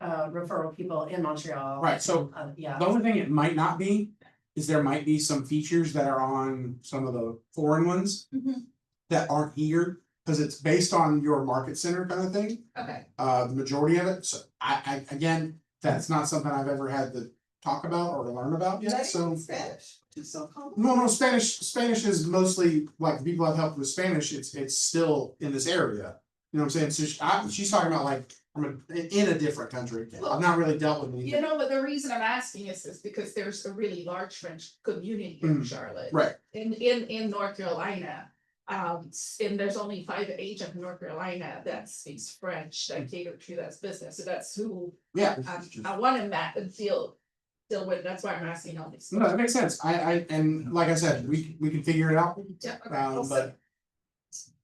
referral people in Montreal. Right, so Yeah. the only thing it might not be. Is there might be some features that are on some of the foreign ones. Mhm. That aren't here, cause it's based on your market center kind of thing. okay, The majority of it, so I again, that's not something I've ever had to talk about or to learn about yet, Not so. even Spanish, it's so complicated. No, Spanish is mostly, like, the people I've helped with Spanish, it's still in this area. You know what I'm saying, so she's talking about like, in a different country, I've not really dealt with you anything. know, but the reason I'm asking is because there's a really large French community here in Charlotte. Right, In North Carolina. And there's only 5 agents in North Carolina that speaks French that cater to that business, so that's who yeah, I want to map and deal with, that's why I'm asking all these. no, that makes sense, and like I said, we can figure it out, Yeah, okay, I'll set-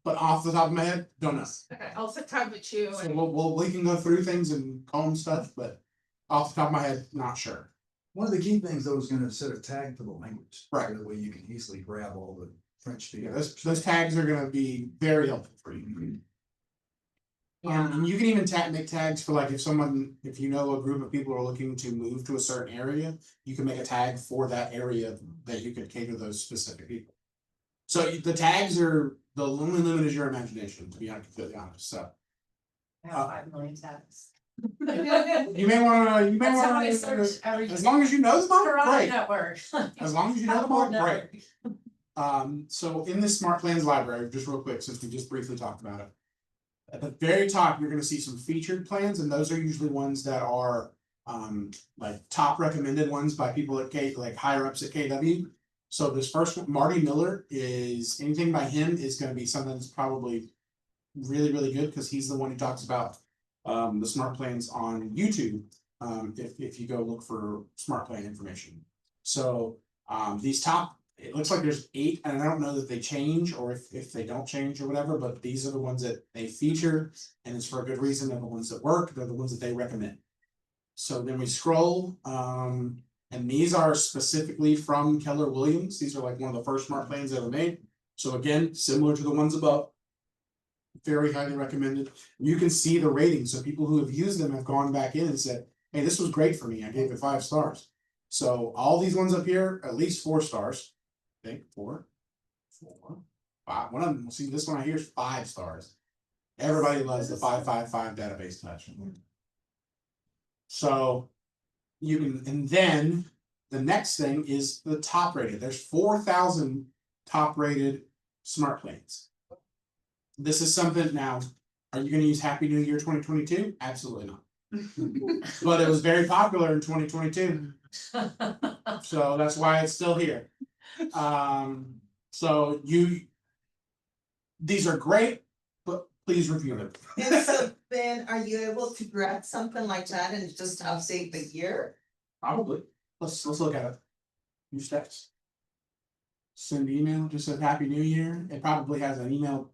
but off the top of my head, don't know. okay, I'll set time with you So and. we can go through things and comb stuff, but off the top of my head, not sure. One of the key things though is gonna set a tag for the language. Right. So that way you can easily grab all the French Yeah, speakers. those tags are gonna be very helpful for you. And you can even make tags for like if you know a group of people are looking to move to a certain area, you can make a tag for that area that you could cater those specific people. So the tags are, the only limit is your imagination, to be completely honest, so. I have 5 million tags. You may wanna, That's how I search every. as long as you know them all, Karate great, network. as long as you know them all, Network. great. So in this Smart Plans library, just real quick, since we just briefly talked about it. At the very top, you're gonna see some featured plans, and those are usually ones that are like top recommended ones by people at like higher ups at KW. So this first one, Marty Miller, is anything by him is gonna be something that's probably really, really good, because he's the one who talks about the smart plans on YouTube. If you go look for smart plan information. So these top, it looks like there's 8, and I don't know that they change or if they don't change or whatever, but these are the ones that they feature, and it's for a good reason. They're the ones that work, they're the ones that they recommend. So then we scroll, and these are specifically from Keller Williams. These are like one of the first smart plans ever made. So again, similar to the ones above. Very highly recommended. You can see the ratings, so people who have used them have gone back in and said, hey, this was great for me, I gave it 5 stars. So all these ones up here, at least 4 stars. I think 4, 5. One of them, see this one right here is 5 stars. Everybody loves the 555 database touch. So you can, and then the next thing is the top rated. There's 4,000 top rated smart plans. This is something now, are you gonna use Happy New Year 2022? Absolutely not. But it was very popular in 2022, so that's why it's still here. So these are great, but please review them. And so then are you able to grab something like that and just have say the year? Probably. Let's look at it. New steps. Send email, just said Happy New Year. It probably has an email.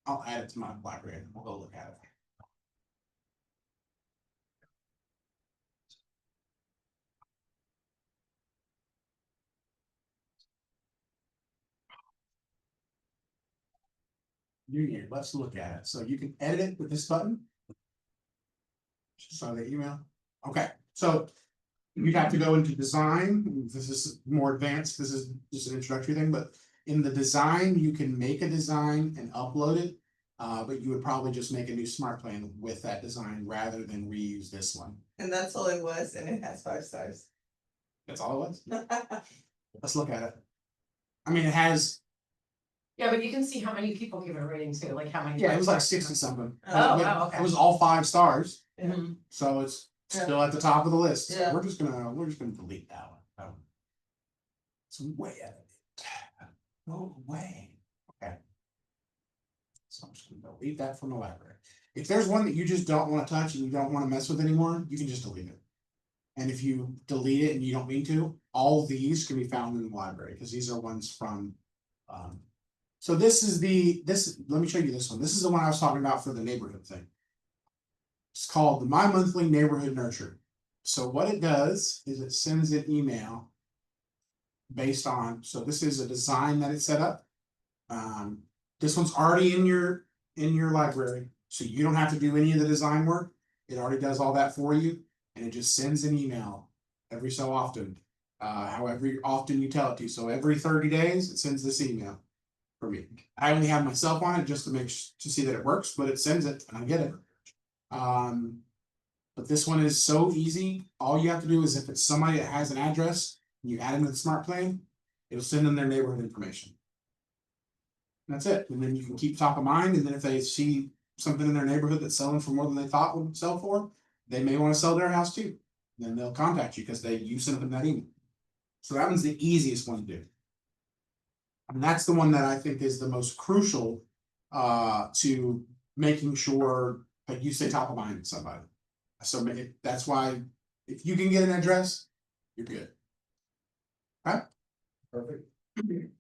I'll add it to my library and we'll go look at it. New Year, let's look at it. So you can edit it with this button. Just saw the email. Okay, so you'd have to go into design. This is more advanced. This is just an introductory thing, but in the design, you can make a design and upload it. But you would probably just make a new smart plan with that design rather than reuse this one. And that's all it was, and it has 5 stars. That's all it was. Let's look at it. I mean, it has, Yeah, but you can see how many people give it a rating too, like how many. yeah, it was like 60 something. Oh, wow, okay. It was all 5 stars, Mhm. so it's still at the top of the list. Yeah. We're just gonna delete that one. It's way out of it. No way. Okay. So I'm just gonna delete that from the library. If there's one that you just don't want to touch and you don't want to mess with anymore, you can just delete it. And if you delete it and you don't mean to, all these can be found in the library, because these are ones from. So this is let me show you this one. This is the one I was talking about for the neighborhood thing. It's called the My Monthly Neighborhood Nurture. So what it does is it sends an email based on, so this is a design that it's set up. This one's already in your library, so you don't have to do any of the design work. It already does all that for you, and it just sends an email every so often, however often you tell it to. So every 30 days, it sends this email for me. I only have myself on it just to see that it works, but it sends it and I get it. But this one is so easy. All you have to do is, if it's somebody that has an address, and you add them to the smart plan, it'll send them their neighborhood information. That's it. And then you can keep top of mind. And then if they see something in their neighborhood that's selling for more than they thought would sell for, they may want to sell their house too. Then they'll contact you because you sent them that email. So that one's the easiest one to do. And that's the one that I think is the most crucial to making sure that you stay top of mind with somebody. So that's why if you can get an address, you're good. Okay? Perfect.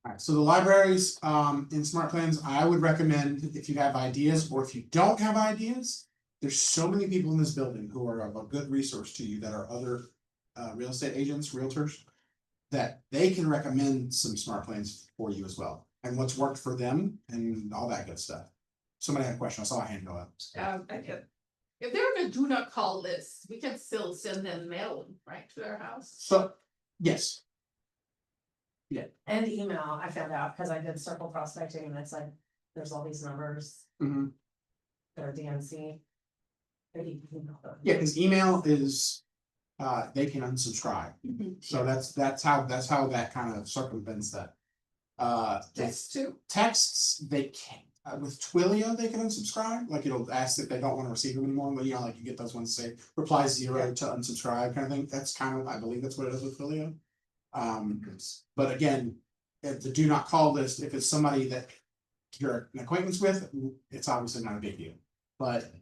Alright, so the libraries in smart plans, I would recommend, if you have ideas or if you don't have ideas, there's so many people in this building who are a good resource to you that are other real estate agents, realtors, that they can recommend some smart plans for you as well, and what's worked for them and all that good stuff. somebody had a question, I saw a hand go up. I can. If they're on a do not call list, we can still send them mail, right, to their house. So, yes, And email, I found out, cause I did circle prospecting and it's like, there's all these numbers mhm. that are DNC. Maybe you can email them. Yeah, because email is, they can unsubscribe, so that's how that kind of circumvents that. Text too. Texts, they can, with Twilio, they can unsubscribe, like it'll ask if they don't want to receive them anymore, but you know, like you get those ones that say reply 0 to unsubscribe kind of thing, that's kind of, I believe that's what it is with Twilio. But again, at the do not call list, if it's somebody that you're an acquaintance with, it's obviously not a big deal, but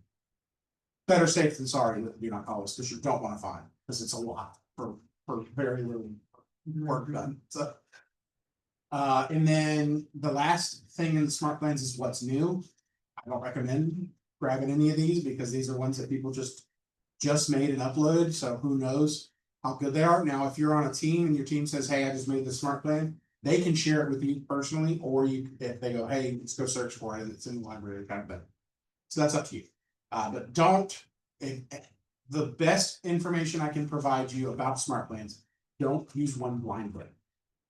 better safe than sorry with the do not call list, because you don't want to find, because it's a lot for very little work done, so. And then the last thing in the smart plans is what's new. I don't recommend grabbing any of these because these are ones that people just made and uploaded, so who knows how good they are. Now, if you're on a team and your team says, hey, I just made this smart plan, they can share it with you personally, or you, if they go, hey, let's go search for it, it's in the library kind of thing. So that's up to you. But don't, the best information I can provide you about smart plans, don't use one blindly.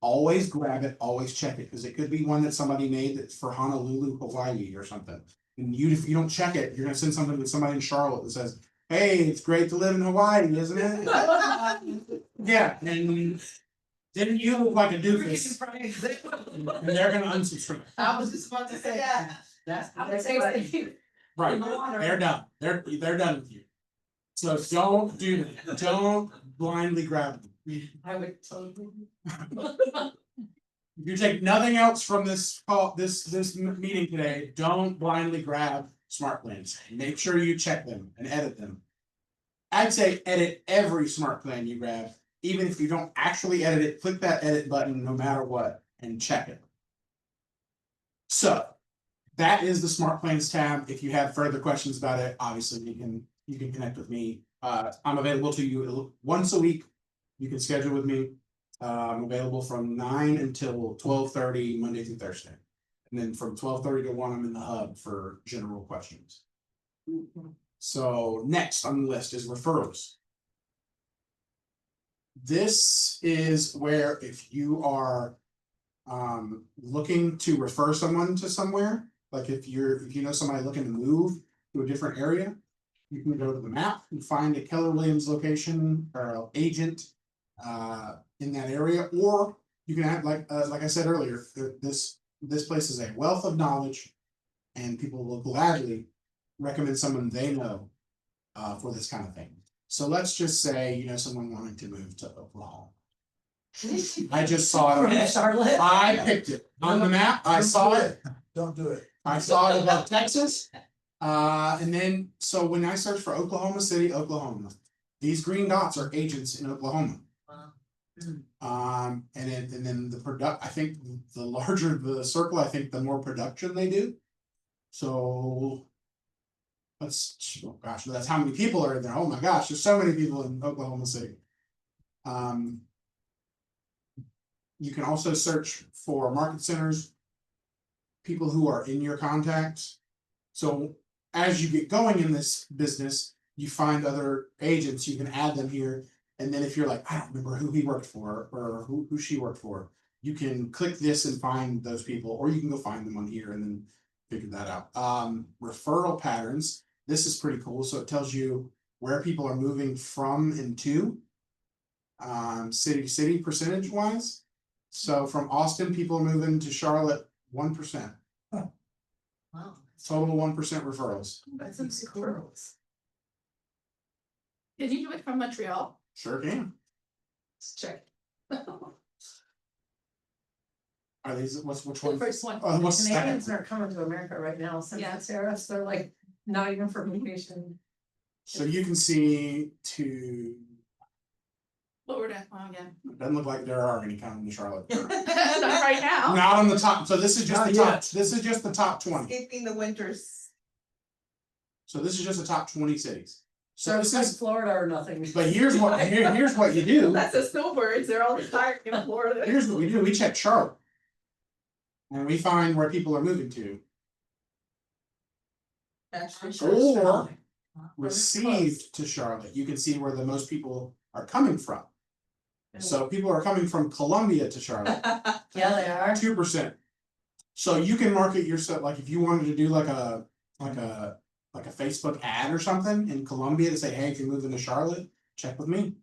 Always grab it, always check it, because it could be one that somebody made that's for Honolulu, Hawaii or something. And you, if you don't check it, you're gonna send something to somebody in Charlotte that says, hey, it's great to live in Hawaii, isn't it? Yeah, and then you look like a doofus, and they're gonna unsubscribe. I was just about to say. Yeah. I would say like, Right, they're done, they're done with you. So don't do that, don't blindly grab them. I would totally. If you take nothing else from this call, this meeting today, don't blindly grab smart plans. Make sure you check them and edit them. I'd say edit every smart plan you grab, even if you don't actually edit it, click that edit button no matter what and check it. So that is the smart plans tab. If you have further questions about it, obviously you can connect with me. I'm available to you once a week. You can schedule with me. I'm available from 9 until 12:30 Monday through Thursday. And then from 12:30 to 1, I'm in the hub for general questions. So next on the list is referrals. This is where if you are looking to refer someone to somewhere, like if you know somebody looking to move to a different area, you can go to the map and find a Keller Williams location or agent in that area, or you can have like I said earlier, this place is a wealth of knowledge, and people will gladly recommend someone they know for this kind of thing. So let's just say you know someone wanting to move to Oklahoma. I just saw it. Charlotte. I picked it on the map. I saw it. Don't do it. I saw it above Texas. And then so when I search for Oklahoma City, Oklahoma, these green dots are agents in Oklahoma. And then I think the larger the circle, I think the more production they do. So oh gosh, that's how many people are in there. Oh my gosh, there's so many people in Oklahoma City. You can also search for market centers, people who are in your contacts. So as you get going in this business, you find other agents, you can add them here. And then if you're like, I don't remember who he worked for or who she worked for, you can click this and find those people, or you can go find them on here and then figure that out. Referral patterns. This is pretty cool. So it tells you where people are moving from and to, city to city percentage wise. So from Austin, people are moving to Charlotte 1%. Wow. Total 1% referrals. That's some squirrels. Did you do it from Montreal? Sure can. Let's check. Are these which The one? first one. What's the Canadians second? are coming to America right now, since Yeah. the tariffs, they're like, not even for vacation. So you can see to, What were that one again? it doesn't look like there are any coming to Charlotte. Not right now. Not on the top, so this is just Not the top, yet. this is just the top 20. Skipping the winters. So this is just the top 20 cities. So So this it's like is, Florida or nothing. but here's what you do. That's the snowbirds, they're all retired in Florida. Here's what we do, we check Charlotte. And we find where people are moving to. Actually, or received to Charlotte. You can see where the most people are coming from. So people are coming from Columbia to Charlotte, Yeah, they are. 2%. So you can market yourself, like if you wanted to do like a Facebook ad or something in Columbia to say, hey, if you're moving to Charlotte, check with me,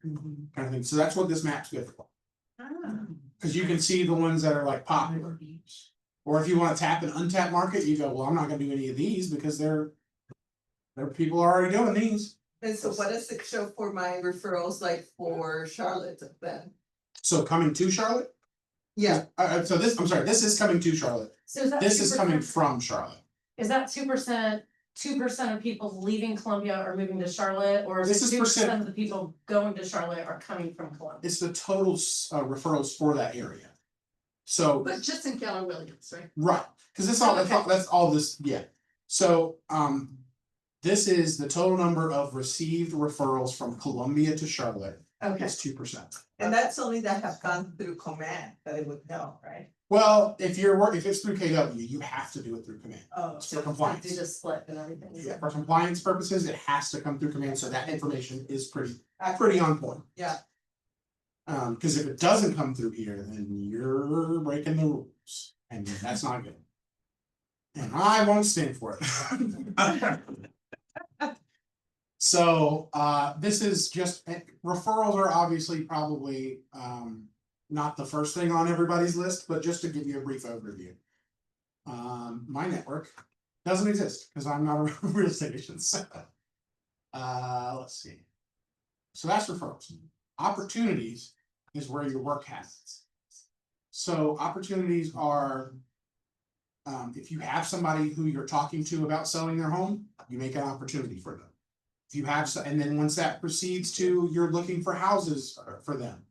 kind of thing. So that's what this map's good for. Cause you can see the ones that are like popular. Or if you wanna tap an untapped market, you go, well, I'm not gonna do any of these because there are people already doing these. And so what does it show for my referrals, like for Charlotte then? So coming to Charlotte? Yeah, So this, I'm sorry, this is coming to Charlotte. So is that This is coming 2%? from Charlotte. Is that 2% of people leaving Columbia are moving to Charlotte, or This is is it 2% percent- of the people going to Charlotte are coming from Columbia? It's the total referrals for that area. So, But just in Keller Williams, right? right, cause that's all this, yeah. So, this is the total number of received referrals from Columbia to Charlotte Okay, is 2%. and that's only that have gone through command that it would know, right? Well, if it's through KW, you have to do it through command. Oh, It's for do compliance. the split and everything. Yeah, for compliance purposes, it has to come through command, so that information is pretty on point. yeah, Cause if it doesn't come through here, then you're breaking the rules, and that's not good. And I won't stand for it. So, this is just, referrals are obviously probably, not the first thing on everybody's list, but just to give you a brief overview. My network doesn't exist, cause I'm not a real estate agent, so. Let's see. So that's referrals. Opportunities is where your work happens. So opportunities are, if you have somebody who you're talking to about selling their home, you make an opportunity for them. If you have, and then once that proceeds to, you're looking for houses for them,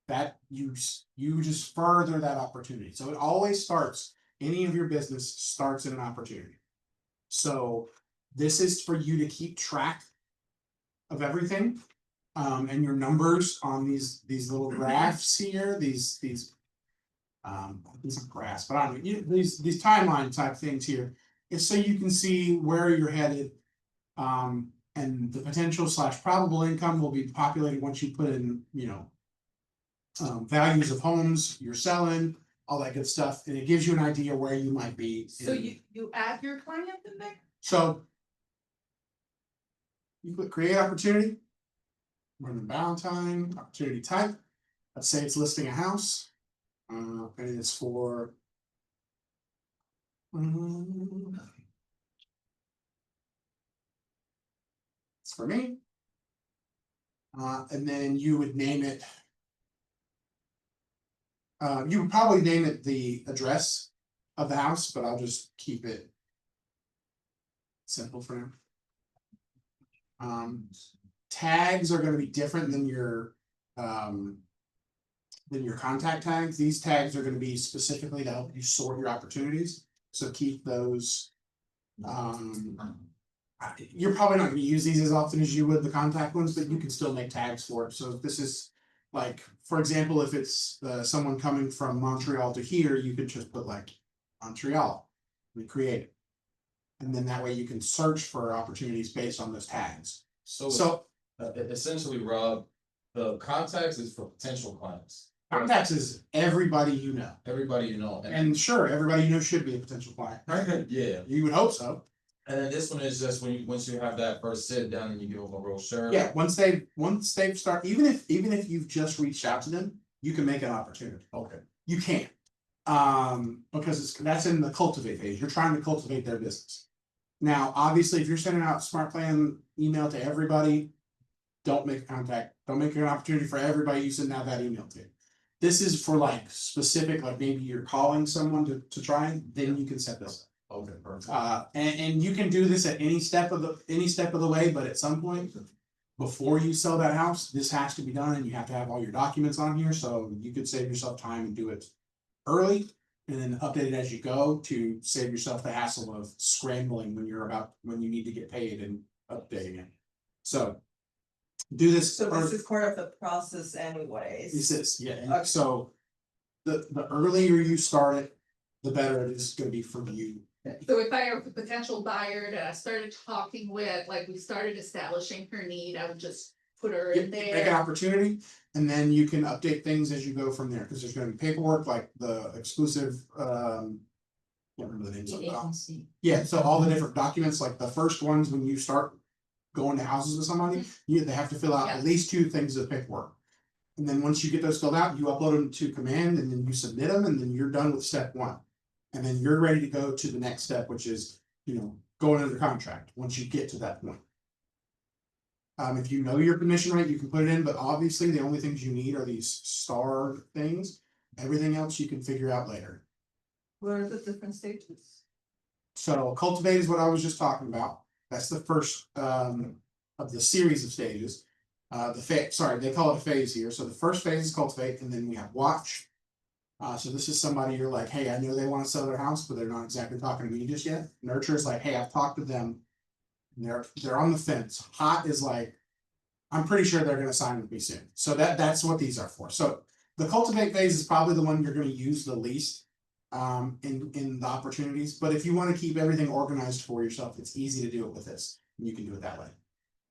that you just further that opportunity. So it always starts, any of your business starts in an opportunity. So this is for you to keep track of everything. And your numbers on these little graphs here, these are graphs, but I mean, these timeline type things here, is so you can see where you're headed. And the potential / probable income will be populated once you put in, values of homes you're selling, all that good stuff, and it gives you an idea where you might be. So you add your client in there? So you click create opportunity. Run the Valentine, opportunity type. Let's say it's listing a house. And it's for. It's for me. And then you would name it. You would probably name it the address of the house, but I'll just keep it simple for now. Tags are going to be different than your contact tags. These tags are going to be specifically to help you sort your opportunities. So keep those. You're probably not going to use these as often as you would the contact ones, but you can still make tags for it. So if this is like, for example, if it's someone coming from Montreal to here, you could just put like Montreal and create it. And then that way you can search for opportunities based on those tags. So Essentially, Rob, the contacts is for potential clients. contacts is everybody you know. Everybody you know. And sure, everybody you know should be a potential client, right? Yeah, You would hope so. and then this one is just once you have that first sit down and you give them a brochure. Yeah, once they've start, even if you've just reached out to them, you can make an opportunity. Okay. You can. Because that's in the cultivate phase. You're trying to cultivate their business. Now, obviously, if you're sending out smart plan email to everybody, don't make a contact. Don't make an opportunity for everybody you send out that email to. This is for like specific, like maybe you're calling someone to try, then you can set this up. Okay, perfect. And you can do this at any step of the way, but at some point, before you sell that house, this has to be done and you have to have all your documents on here, so you could save yourself time and do it early. And then update it as you go to save yourself the hassle of scrambling when you need to get paid and updating it. So do this. so this is part of the process anyways. This is, yeah, and Okay. so the earlier you start it, the better it is gonna be for you So if I have a potential buyer that I started talking with, like we started establishing her need, I would just put her in Make an there. opportunity, and then you can update things as you go from there, because there's gonna be paperwork like the exclusive, can't remember the names of The it. agency. Yeah, so all the different documents, like the first ones, when you start going to houses with somebody, they have to fill out Yeah. at least 2 things of paperwork. And then once you get those filled out, you upload them to command, and then you submit them, and then you're done with step 1. And then you're ready to go to the next step, which is, going under contract, once you get to that point. If you know your commission rate, you can put it in, but obviously the only things you need are these star things. Everything else you can figure out later. What are the different stages? So cultivate is what I was just talking about. That's the first of the series of stages. They call it a phase here. So the first phase is cultivate, and then we have watch. So this is somebody you're like, hey, I know they want to sell their house, but they're not exactly talking to me just yet. Nurture is like, hey, I've talked to them. And they're on the fence. Hot is like, I'm pretty sure they're gonna sign with me soon. So that's what these are for. So the cultivate phase is probably the one you're gonna use the least in the opportunities. But if you want to keep everything organized for yourself, it's easy to do it with this. And you can do it that way.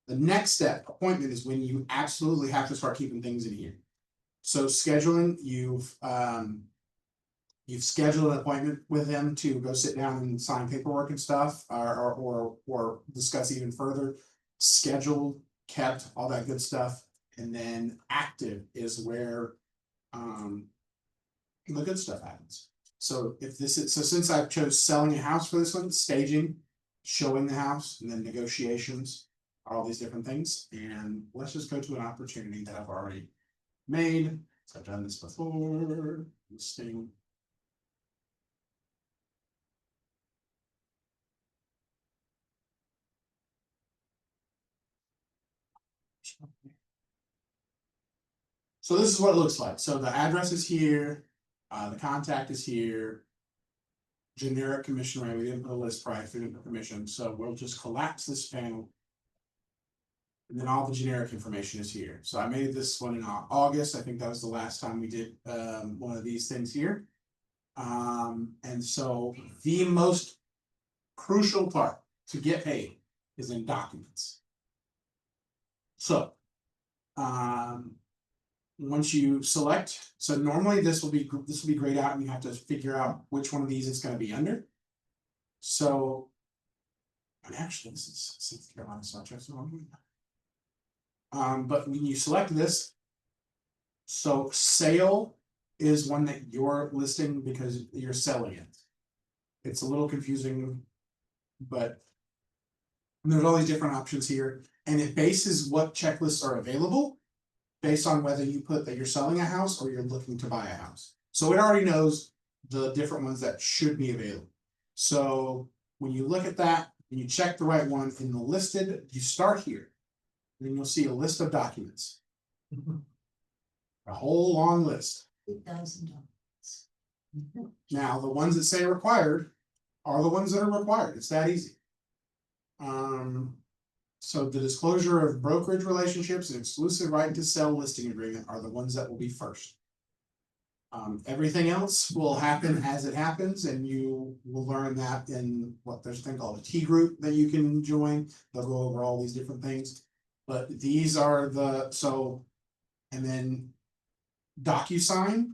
The next step, appointment, is when you absolutely have to start keeping things in here. So scheduling, you've scheduled an appointment with them to go sit down and sign paperwork and stuff, or discuss even further. Scheduled, kept, all that good stuff, and then active is where the good stuff happens. So since I've chose selling a house for this one, staging, showing the house, and then negotiations, all these different things. And let's just go to an opportunity that I've already made. So I've done this before. Listing. So this is what it looks like. So the address is here, the contact is here. Generic commission rate, we didn't put a list price, we didn't put commission, so we'll just collapse this panel. And then all the generic information is here. So I made this one in August. I think that was the last time we did one of these things here. And so the most crucial part to get paid is in documents. So once you select, so normally this will be grayed out and you have to figure out which one of these it's going to be under. So, and actually this is South Carolina, so but when you select this, so sale is one that you're listing because you're selling it. It's a little confusing, but there's all these different options here, and it bases what checklists are available based on whether you put that you're selling a house or you're looking to buy a house. So it already knows the different ones that should be available. So when you look at that and you check the right one in the listed, you start here. Then you'll see a list of documents. A whole long list. $8,000. Now, the ones that say required are the ones that are required. It's that easy. So the disclosure of brokerage relationships and exclusive right to sell listing agreement are the ones that will be first. Everything else will happen as it happens, and you will learn that in there's a thing called a T group that you can join. They'll go over all these different things. But these are and then DocuSign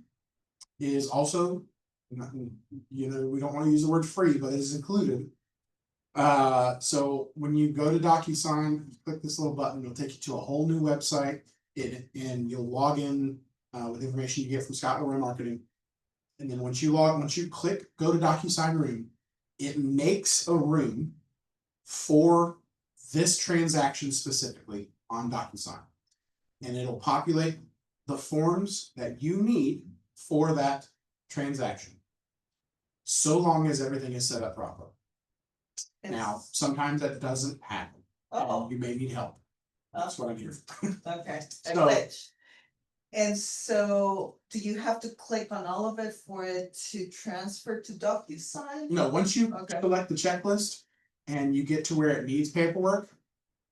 is also, we don't want to use the word free, but it is included. So when you go to DocuSign, click this little button, it'll take you to a whole new website, and you'll log in with information you get from Scott Lower Marketing. And then once you click go to DocuSign room, it makes a room for this transaction specifically on DocuSign. And it'll populate the forms that you need for that transaction, so long as everything is set up properly. Now, sometimes that doesn't happen. Oh, You may need help. That's what I'm here for. okay, a So- glitch. And so, do you have to click on all of it for it to transfer to DocuSign? No, once you Okay. select the checklist and you get to where it needs paperwork,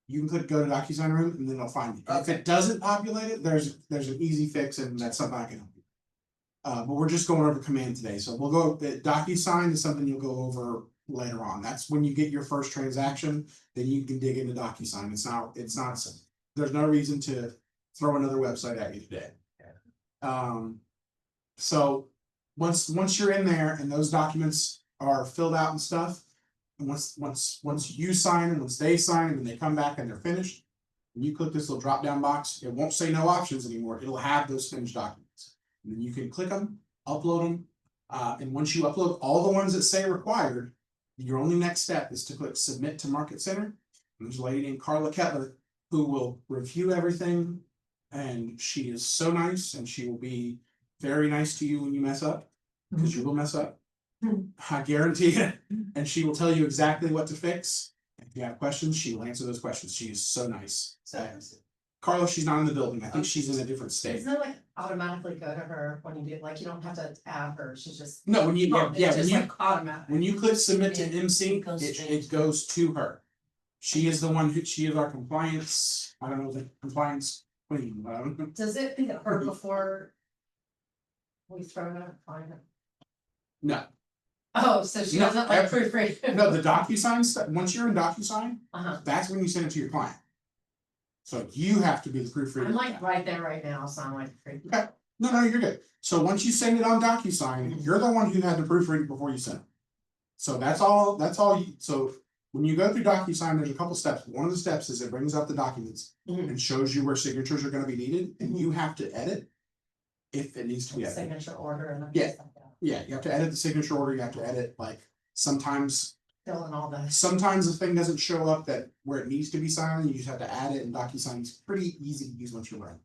you can click go to DocuSign room and then it'll find it. If it doesn't populate it, there's an easy fix, and that's something I can help you. But we're just going over command today, so we'll go. DocuSign is something you'll go over later on. That's when you get your first transaction, then you can dig into DocuSign. It's not, there's no reason to throw another website at you today. So once you're in there and those documents are filled out and stuff, and once you sign and once they sign and they come back and they're finished, when you click this little drop down box, it won't say no options anymore. It'll have those finished documents. And then you can click them, upload them. And once you upload all the ones that say required, your only next step is to click submit to Market Center. And there's a lady named Carla Kettler who will review everything. And she is so nice, and she will be very nice to you when you mess up, because you will mess up. I guarantee it. And she will tell you exactly what to fix. If you have questions, she will answer those questions. She is so nice. Carla, she's not in the building. I think she's in a different state. Doesn't it like automatically go to her when you do, like, you don't have to add her, she's just. No, when you, It's yeah, when just you, like automatic. when you click submit to It MC, goes it straight. goes to her. She is the one she is our compliance, I don't know, the compliance queen. Does it hit her before we throw it on her? No, Oh, so she No, doesn't like every- proofread? no, the DocuSign stuff, once you're in DocuSign, Uh-huh. that's when you send it to your client. So you have to be the proofreader. I'm like right there right now, so I'm like. No, you're good. So once you send it on DocuSign, you're the one who had to proofread it before you sent it. So that's all so when you go through DocuSign, there's a couple steps. One of the steps is it brings up the documents Mhm. and shows you where signatures are gonna be needed, and you have to edit if it needs to be edited. Signature order and. Yeah. stuff like that. Yeah, you have to edit the signature order, you have to edit, like, sometimes Fill in all the. the thing doesn't show up that where it needs to be signed, you just have to add it, and DocuSign is pretty easy to use once you learn.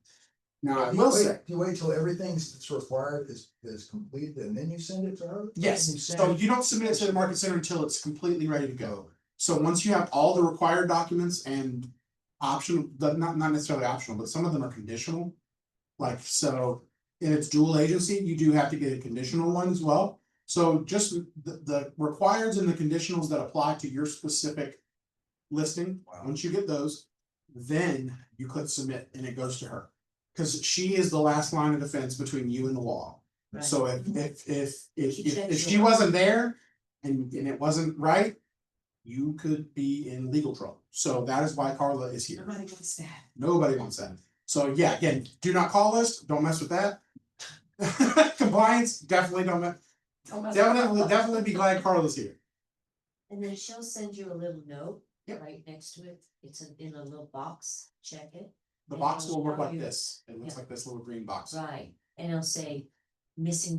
Now, I will say, You wait till everything that's required is completed and then you send it to her? yes, You send so it- you don't submit it to the Market Center until it's completely ready to go. So once you have all the required documents and optional, not necessarily optional, but some of them are conditional. Like, so, in its dual agency, you do have to get a conditional one as well. So just the requireds and the conditionals that apply to your specific listing, once you get those, then you click submit and it goes to her. Cause she is the last line of defense between you and the law. Right. So if checks she your- wasn't there and it wasn't right, you could be in legal trouble. So that is why Carla is here. Nobody wants that. Nobody wants that. So yeah, again, do not call us, don't mess with that. Compliance, definitely don't mess, definitely be glad Carla's here. And then she'll send you a little note Yep. right next to it. It's in a little box, check it. The And box it'll will work tell like you- this. It looks Yeah. like this little green box. Right, and it'll say missing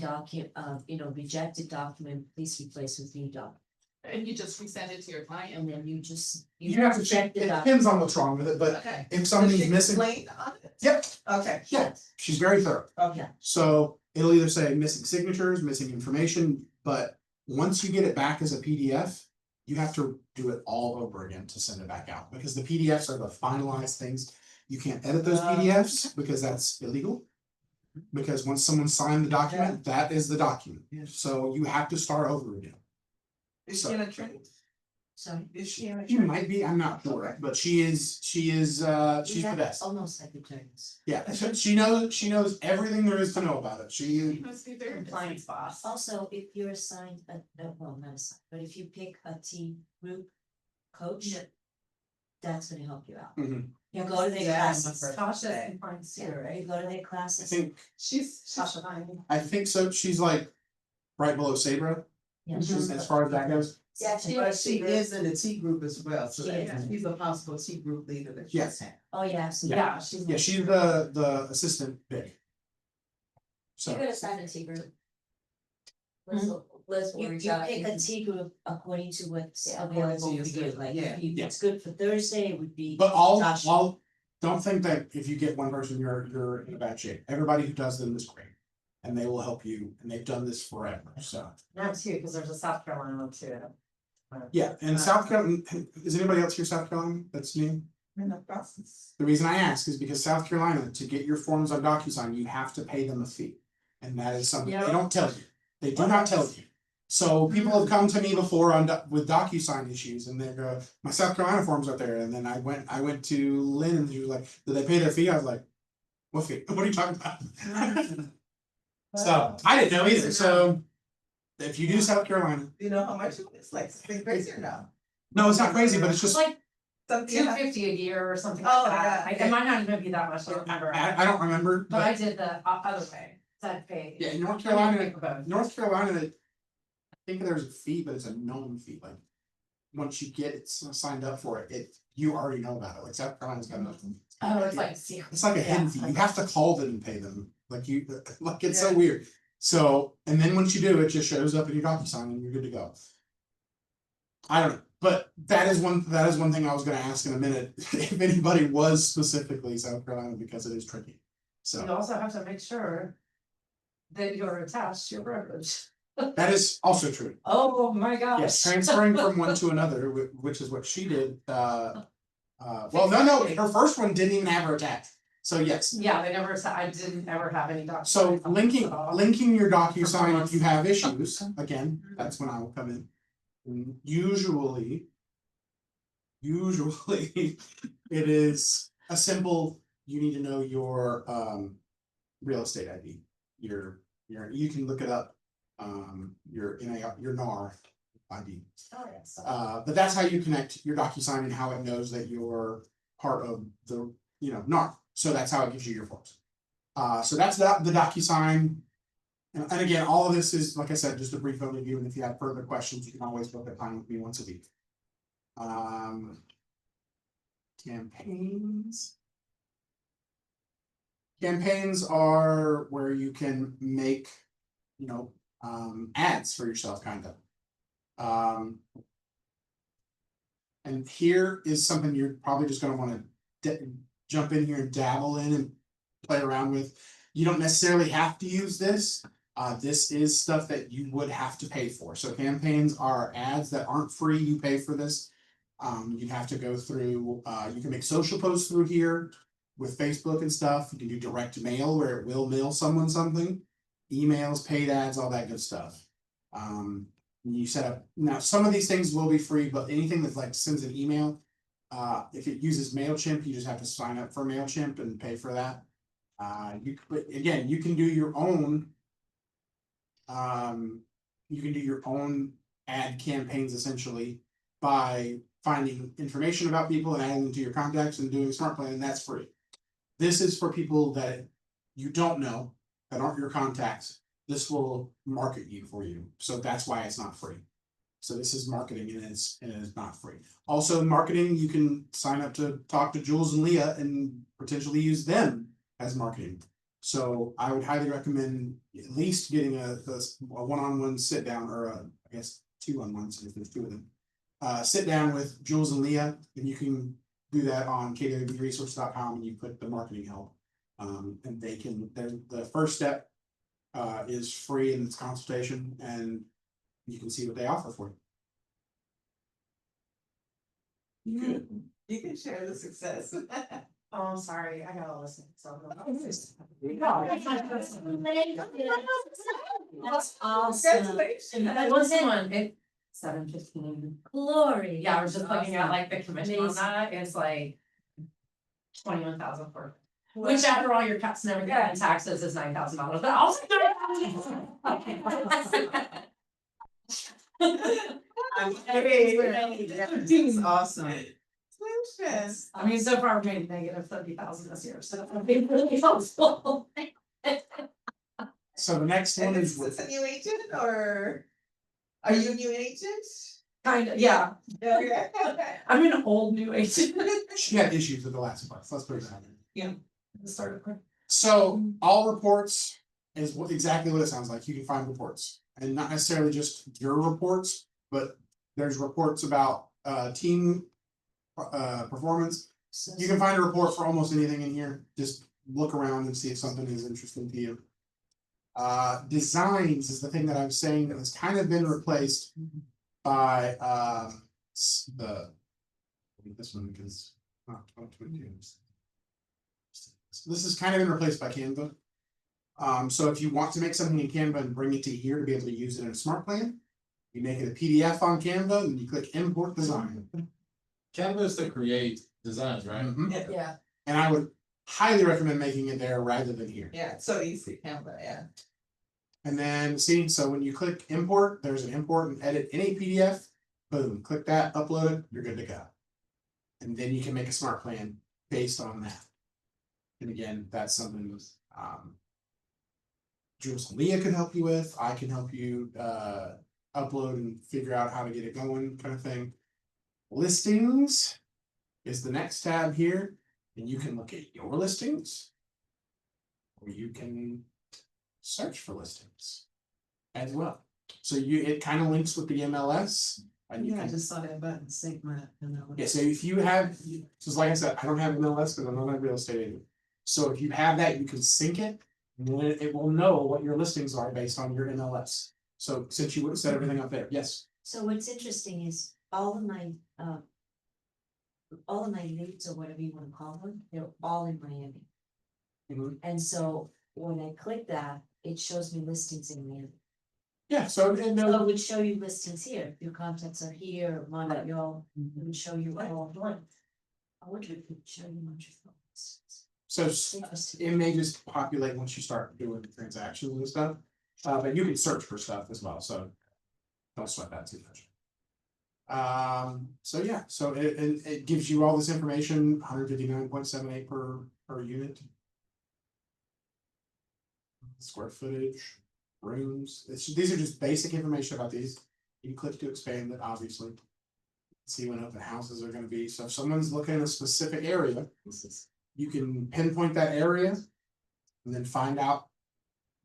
rejected document, please replace with new document. And you just resend it to your client. And then you just. You have to check, it depends on what's wrong with it, but Okay. if somebody's missing, Explain on it. yep, Okay. yeah, she's very thorough. Okay. So it'll either say missing signatures, missing information, but once you get it back as a PDF, you have to do it all over again to send it back out, because the PDFs are the finalized things. You can't edit those PDFs because that's illegal. Because once someone signed the document, that is the document. So you have to start over again. Is she an attorney? Sorry. Is she an She attorney? might be, I'm not sure, but she's the Yeah, best. almost like attorneys. Yeah, she knows everything there is to know about it. She, Must be very Compliance boss. Also, if you're assigned well, not assigned, but if you pick a T group coach. That's gonna help you out. Mhm. You go to their Yeah, classes. Tasha and compliance too, You right? go to their I classes. think, Tasha Fine. I think so. She's like right below Sabra, Yeah, as far as that goes. Yeah, But she is in the T group as well, so She that- is. she's a possible T group leader that Yes. she's had. Oh, yeah, absolutely. Yeah, she's. Yeah, she's the assistant big. So, sign a T group. You pick a T group according to what's Yeah, available according for to you, your like, schedule. if it's good for Thursday, it would be. but Tasha. all, don't think that if you get one person, you're in a bad shape. Everybody who does them is great. And they will help you, and they've done this forever, so. Not too, because there's a South Carolina one too. Yeah, and South Carolina, is anybody else here South Carolina that's new? In the process. The reason I ask is because South Carolina, to get your forms on DocuSign, you have to pay them a fee. And that is something they Yeah. don't tell you. They do not tell you. So people have come to me before with DocuSign issues and they go, my South Carolina forms are there. And then I went to Lynn and she was like, did they pay their fee? I was like, what fee? What are you talking about? So I didn't know either. So If you do South Carolina, You know how much it's like, something crazier now. no, it's not crazy, but it's just, Like Something. 250 a year or something Oh, like that. yeah. Like, it might not even be that much, I don't remember. I don't remember, But I but did the other way, so I'd pay. yeah, in North I mean, Carolina, pay for both. North Carolina, I think there's a fee, but it's a known fee, like. Once you get it signed up for it, you already know about it, like South Carolina's got nothing. Oh, it's like zero. It's like a hidden Yeah, fee, like- you have to call them and pay them, like you, like it's so Yeah. weird. So, and then once you do, it just shows up in your DocuSign and you're good to go. I don't know, but that is one thing I was gonna ask in a minute, if anybody was specifically South Carolina, because it is tricky. You So, also have to make sure that you're attached to your brokerage. that is also true. Oh my gosh. Yes, transferring from one to another, which is what she did, well, no, her first one didn't even have her attached, so yes. Yeah, they never said, I didn't ever have any documents. So linking your DocuSign if you have months. issues, again, that's when I will come in. And usually. It is a simple, you need to know your real estate ID. You can look it up, your NAR ID. Oh, yes. But that's how you connect your DocuSign and how it knows that you're part of the, NAR. So that's how it gives you your forms. So that's the DocuSign. And again, all of this is, like I said, just a brief overview, and if you have further questions, you can always book a time with me once a week. Campaigns. Campaigns are where you can make, ads for yourself, kind of. And here is something you're probably just gonna wanna jump in here and dabble in and play around with. You don't necessarily have to use this. This is stuff that you would have to pay for. So campaigns are ads that aren't free, you pay for this. You have to go through, you can make social posts through here with Facebook and stuff. You can do direct mail where it will mail someone something. Emails, paid ads, all that good stuff. You set up, now some of these things will be free, but anything that like sends an email, if it uses MailChimp, you just have to sign up for MailChimp and pay for that. But again, you can do your own. You can do your own ad campaigns essentially by finding information about people and adding them to your contacts and doing a smart plan, and that's free. This is for people that you don't know, that aren't your contacts. This will market you for you, so that's why it's not free. So this is marketing and it's not free. Also, marketing, you can sign up to talk to Jules and Leah and potentially use them as marketing. So I would highly recommend at least getting a one-on-one sit down, or I guess 2-on-1s if there's 2 of them. Sit down with Jules and Leah, and you can do that on kwbresource.com, and you put the marketing help. And they can, the first step is free in its consultation, and you can see what they offer for you. Good. You can share the success. Oh, I'm sorry, I gotta listen, so. That's awesome. Congratulations. That was one, 7:15. Glory. Yeah, I was just looking at like the commission on that, it's like 21,000 for. Which after all your cuts and everything and taxes is $9,000, but also. It's awesome. Congratulations. I mean, so far we made negative 30,000 this year, so that'd be really helpful. So the next one And is. is this a new agent or are you a new agent? Kind of, yeah, Okay. I'm an old new agent. She had issues with the last month, let's put it that way. Started. So all reports is exactly what it sounds like. You can find reports, and not necessarily just your reports, but there's reports about team performance. You can find a report for almost anything in here. Just look around and see if something is interesting to you. Designs is the thing that I'm saying that has kind of been replaced by this one because this is kind of been replaced by Canva. So if you want to make something in Canva and bring it to here to be able to use it in a smart plan, you make it a PDF on Canva and you click import design. Canva is to create designs, right? Mhm. Yeah. And I would highly recommend making it there rather than here. Yeah, it's so easy, Canva, yeah. And then see, so when you click import, there's an import and edit any PDF. Boom, click that, upload it, you're good to go. And then you can make a smart plan based on that. And again, that's something Jules and Leah can help you with. I can help you upload and figure out how to get it going, kind of thing. Listings is the next tab here, and you can look at your listings, or you can search for listings as well. So it kind of links with the MLS. And you Yeah, I can, just saw that button, sync my. yeah, so if you have, so like I said, I don't have MLS because I'm not a real estate agent. So if you have that, you can sync it, and then it will know what your listings are based on your MLS. So since you would have set everything up there, yes. So what's interesting is all of my leads or whatever you wanna call them, they're all in Miami. Mhm. And so when I click that, it shows me listings in Miami. Yeah, so and So it would show you listings here, your contacts are here, Montreal, it would show you all one. I wonder if it would show you Montreal. so Interesting. it may just populate once you start doing the transactions and stuff. But you can search for stuff as well, so don't sweat that too much. So yeah, so it gives you all this information, 159.78 per unit. Square footage, rooms, these are just basic information about these. You can click to expand it, obviously. See when open houses are gonna be, so if someone's looking in a specific area, you can pinpoint that area. And then find out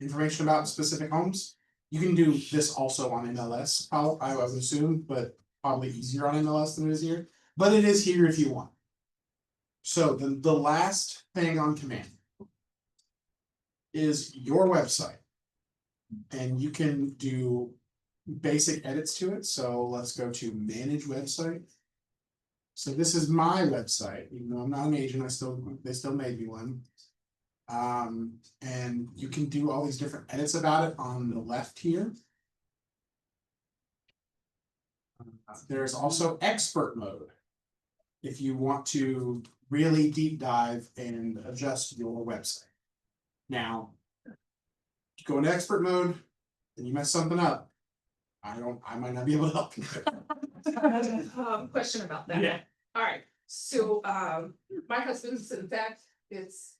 information about specific homes. You can do this also on MLS, I would assume, but probably easier on MLS than it is here, but it is here if you want. So the last thing on command is your website. And you can do basic edits to it, so let's go to manage website. So this is my website, even though I'm not an agent, they still made me one. And you can do all these different edits about it on the left here. There's also expert mode. If you want to really deep dive and adjust your website. Now, you go into expert mode and you mess something up. I might not be able to help you. Question about that. Yeah. Alright, so my husband's in fact,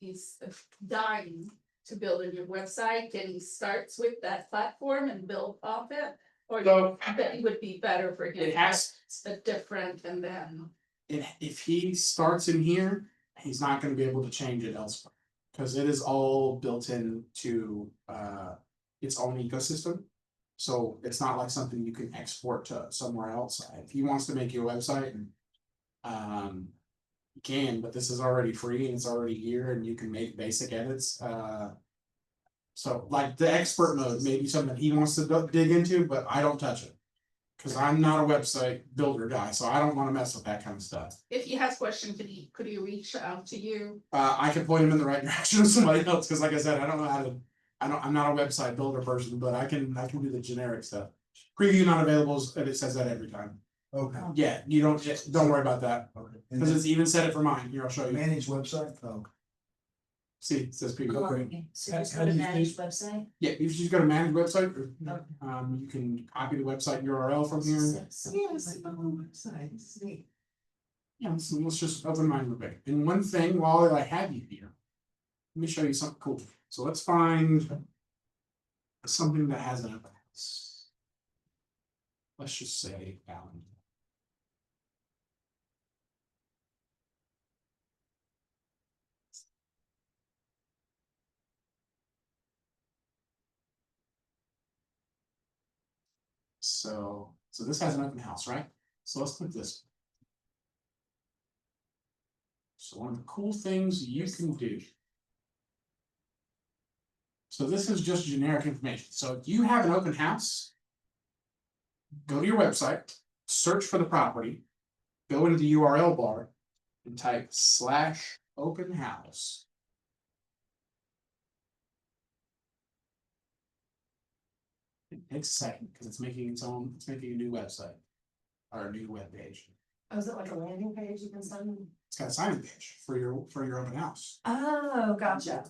he's dying to build a new website, and he starts with that platform and build off it. Or So that it would be better for him. it has, A different and then. if he starts in here, he's not gonna be able to change it elsewhere. Cause it is all built into its own ecosystem. So it's not like something you can export to somewhere else. If he wants to make you a website, you can, but this is already free and it's already here and you can make basic edits. So like the expert mode may be something he wants to dig into, but I don't touch it. Cause I'm not a website builder guy, so I don't wanna mess with that kind of stuff. If he has questions, could he reach out to you? I can point him in the right direction of somebody else, cause like I said, I don't know how to. I'm not a website builder person, but I can do the generic stuff. Preview not available, and it says that every time. Okay, Yeah, you don't worry about that, okay. And cause then it's even set it for mine, here, I'll show you. manage website, oh, See, it says preview. Oh, Okay. okay, so How- just how go to do you manage website? Yeah, if you just go to manage website, or, Okay. you can copy the website URL from here. Yes, my own website, see. Yeah, so let's just open mine real quick. And one thing while I have you here, let me show you something cool. So let's find something that has an open house. Let's just say Allen. So this has an open house, right? So let's put this. So one of the cool things you can do. So this is just generic information. So if you have an open house, go to your website, search for the property, go into the URL bar and type /open house. It takes a second because it's making a new website or a new web page. Oh, is it like a landing page you can send? It's got a sign-in page for your open house. Oh, gotcha.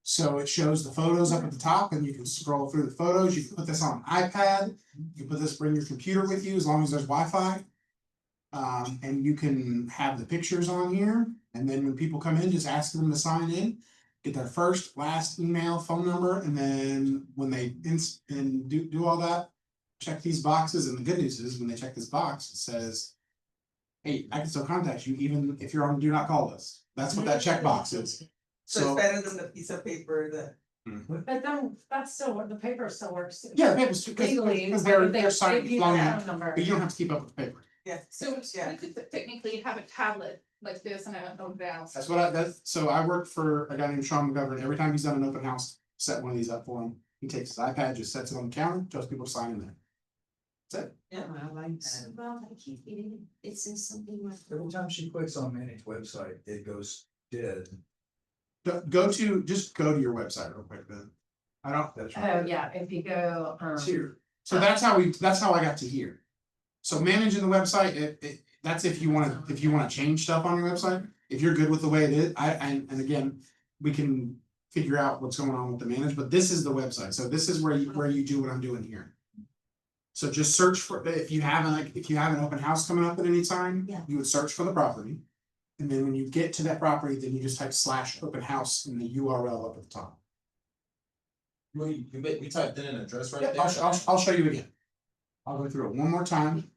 So it shows the photos up at the top and you can scroll through the photos. You can put this on an iPad. You can put this, bring your computer with you as long as there's Wi-Fi. And you can have the pictures on here. And then when people come in, just ask them to sign in, get their first, last email, phone number, and then when they do all that, check these boxes. And the good news is when they check this box, it says, hey, I can still contact you even if you're on the do not call list. That's what that checkbox is. So So, it's better than the piece of paper that. But then that's still, the paper still works. Too. yeah, the papers, Legally, because like, they're if signed, you long have a enough, phone number. but you don't have to keep up with the paper. Yeah. So Yeah. we could technically have a tablet like this and a note down. That's what so I work for a guy named Sean McGovern. Every time he's done an open house, set one of these up for him. He takes his iPad, just sets it on the counter, tells people to sign in there. That's it. Yeah, I like So, that. Rob, I keep reading, it says something like. Every time she clicks on manage website, it goes dead. Just go to your website real quick then. I don't, That's right. Oh, yeah, if you go, It's here. so that's how I got to here. So managing the website, that's if you wanna change stuff on your website. If you're good with the way it is, and again, we can figure out what's going on with the manage, but this is the website. So this is where you do what I'm doing here. So just search for, if you have an open house coming up at any time, Yeah. you would search for the property. And then when you get to that property, then you just type /open house in the URL up at the top. We typed in an address right Yep, there. I'll show you again. I'll go through it one more time.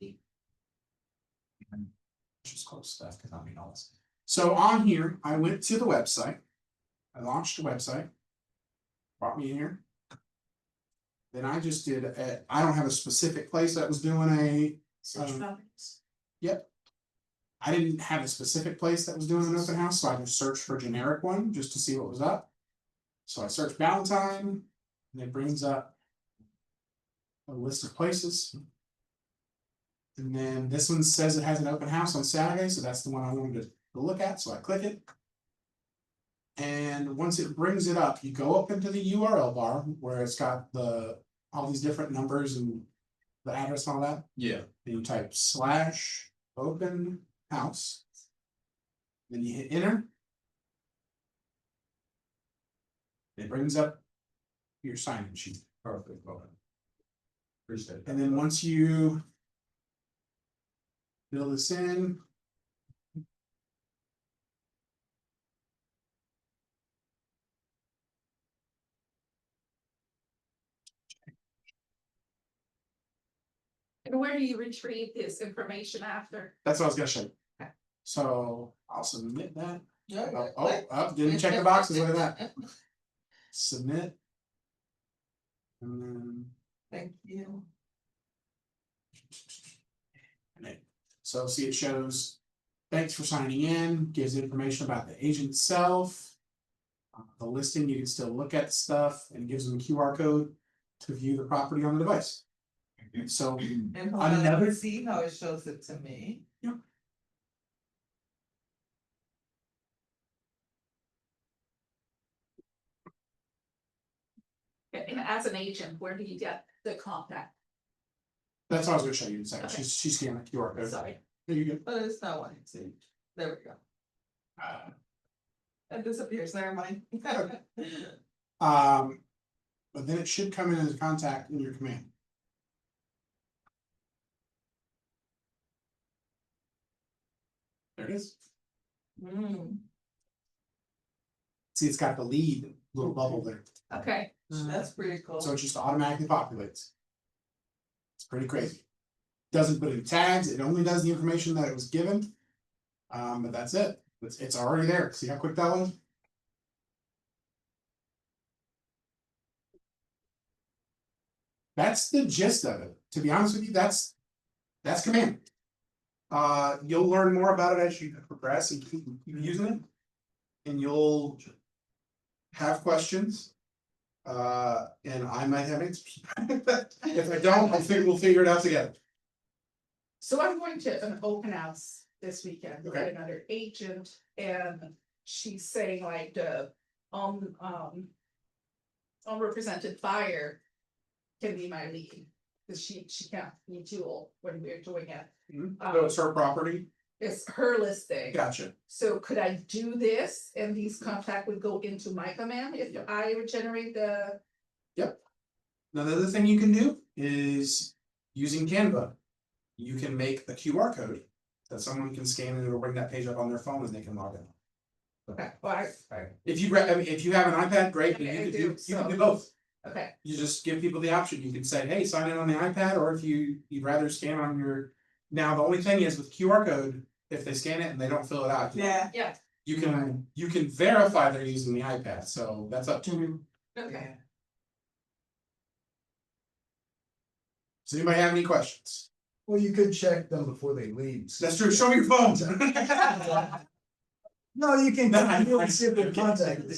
Just close stuff, because I mean all this. So on here, I went to the website. I launched the website. Brought me in here. Then I just did, I don't have a specific place that was doing a, Search properties. yep. I didn't have a specific place that was doing an open house, so I just searched for a generic one just to see what was up. So I searched Valentine, and it brings up a list of places. And then this one says it has an open house on Saturday, so that's the one I wanted to look at, so I click it. And once it brings it up, you go up into the URL bar where it's got all these different numbers and the address and all that. Yeah. Then you type /open house. Then you hit enter. It brings up your sign-in sheet. Perfect. Okay. Appreciate that. And then once you fill this in. And where do you retrieve this information after? That's what I was gonna show you. So I'll submit that. Yeah. Didn't check the boxes, look at that. Submit. And then. Thank you. So see, it shows, thanks for signing in, gives information about the agent itself. The listing, you can still look at stuff and gives them a QR code to view the property on the device. So And hold on, let Another- me see how it shows it to me. And as an agent, where do you get the contact? that's what I was gonna show you in a second. Okay. She's scanning the QR code. Sorry. There you go. But it's not wanting to. There we go. It disappears, never mind. But then it should come in as a contact in your command. There it is. Mm, See, it's got the lead little bubble there, Okay, that's pretty cool. so it just automatically populates. It's pretty crazy. Doesn't put any tags, it only does the information that it was given. But that's it, it's already there, see how quick that was? That's the gist of it, to be honest with you, that's command. You'll learn more about it as you progress and keep using it. And you'll have questions. And I might have answers. If I don't, I think we'll figure it out together. so I'm going to an open house this weekend with Okay. another agent, and she's saying like the unrepresented buyer can be my lead, cause she can't be too old when we're doing it. So it's her property, It's her listing. Gotcha. So could I do this and these contact would go into my command if I would generate the? Now, the other thing you can do is using Canva. You can make a QR code that someone can scan and it'll bring that page up on their phone and they can log in. Okay, well, I, If you, I mean, if you have an iPad, great, but Okay, you I can do, do, you can so- do both. okay, You just give people the option. You can say, hey, sign in on the iPad, or if you'd rather scan on your. Now, the only thing is with QR code, if they scan it and they don't fill it out. Yeah, yeah, You can verify they're using the iPad, so that's up to you. okay. Does anybody have any questions? Well, you could check them before they leave. That's true, show me your phones. No, you can, you can see if they're contacted.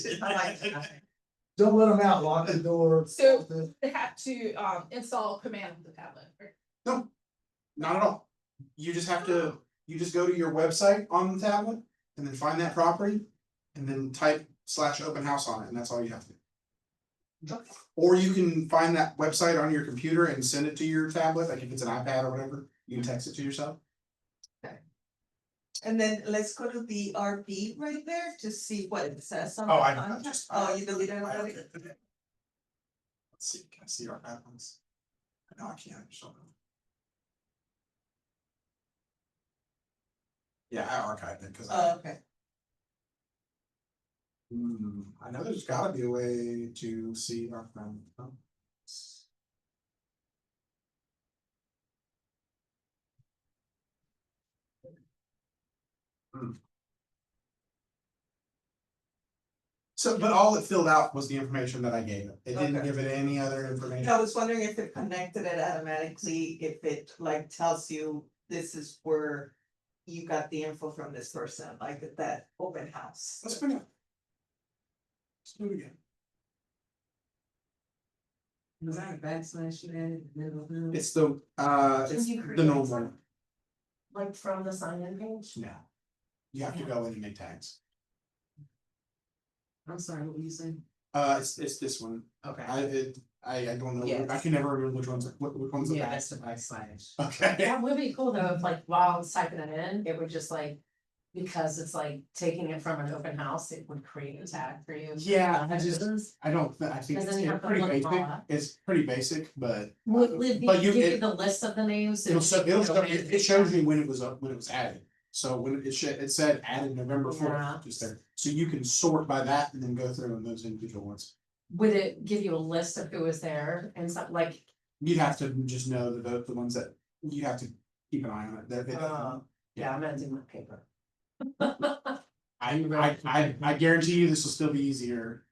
Don't let them out, lock the door. So they have to install command on the tablet, right? No, not at all. You just have to, you just go to your website on the tablet and then find that property. And then type /open house on it, and that's all you have to do. Or you can find that website on your computer and send it to your tablet, like if it's an iPad or whatever, you can text it to yourself. and then let's go to the RB right there to see what it says on. Oh, the I contract. just. Oh, you deleted it I already? okay. Let's see, can I see our bad ones? No, I can't, so. Yeah, I archived it, cause Oh, okay. I know there's gotta be a way to see our friend. So, but all it filled out was the information that I gave it. It didn't Okay. give it any other information. I was wondering if it connected it automatically, if it like tells you this is where you got the info from this person, like at that open house. Let's bring it. Let's do it again. Was that a backslash you added in the middle of it? It's the, it's Can you the create normal. some? Like from the sign-in page? No. You have to go in and make tags. I'm sorry, what were you saying? It's this one. Okay. I don't know. I Yes. can never remember which one's the Yeah, best. that's the backslash. Okay. That would be cool though, if like while I was typing it in, it would just like, because it's like taking it from an open house, it would create a tag for you. Yeah, I Because just, I think Because it's then you have to pretty look basic. all up. It's pretty basic, but. Would it But give you it- the list of the names? It'll show, it shows you when it was up, when it was added. So when it said added November Yeah. 4th, just there. So you can sort by that and then go through on those individual ones. Would it give you a list of who was there and stuff like, You'd have to just know the ones that, you have to keep an eye on it. yeah, I'm gonna do my paper. I guarantee you this will still be easier.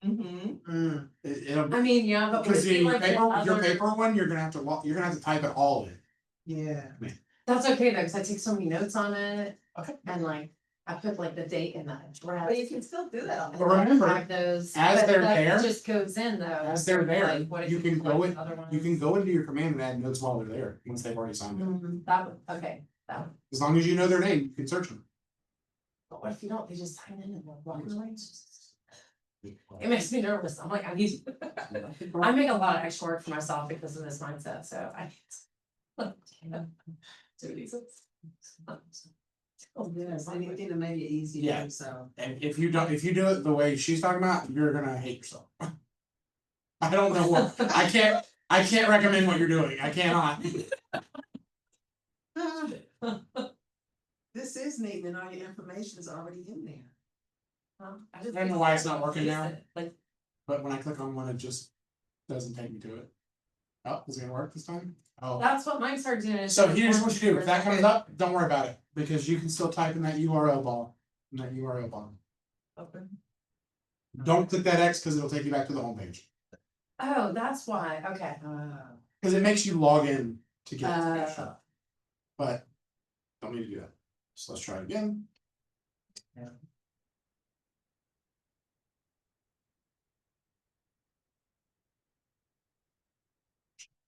Mm-hmm. It'll, I mean, yeah, but would because it be your like the paper, your other- paper one, you're gonna have to, you're gonna have to type it all in. Yeah. That's okay though, cause I take so many notes on it. Okay. And like, I put like the date and the address. But you can still do that on. But remember, Have those, as but they're that there- just goes in though. As they're so, there, like, what if you can go collect in, other you can ones? go into your command and add notes while they're there, once they've already signed it. That would, okay, that would, As long as you know their name, you can search them. but what if you don't, they just sign in and they're walking away? It makes me nervous, I'm like, I need, I make a lot of extra work for myself because of this mindset, so I. Do these. Oh, yes, anything to make it easier, Yeah. so. And if you do it the way she's talking about, you're gonna hate yourself. I don't know what, I can't recommend what you're doing, I cannot. This is neat, and all your information is already in there. I just- I don't know why it's not working now. Like, But when I click on one, it just doesn't take me to it. Oh, is it gonna work this time? Oh, that's what mine started doing. so here's what you do, if that comes up, don't worry about it, because you can still type in that URL bar. Okay. Don't click that X, cause it'll take you back to the home page. Oh, that's why, okay. Cause it makes you log in to get information. Uh, But don't need to do that. So let's try it again.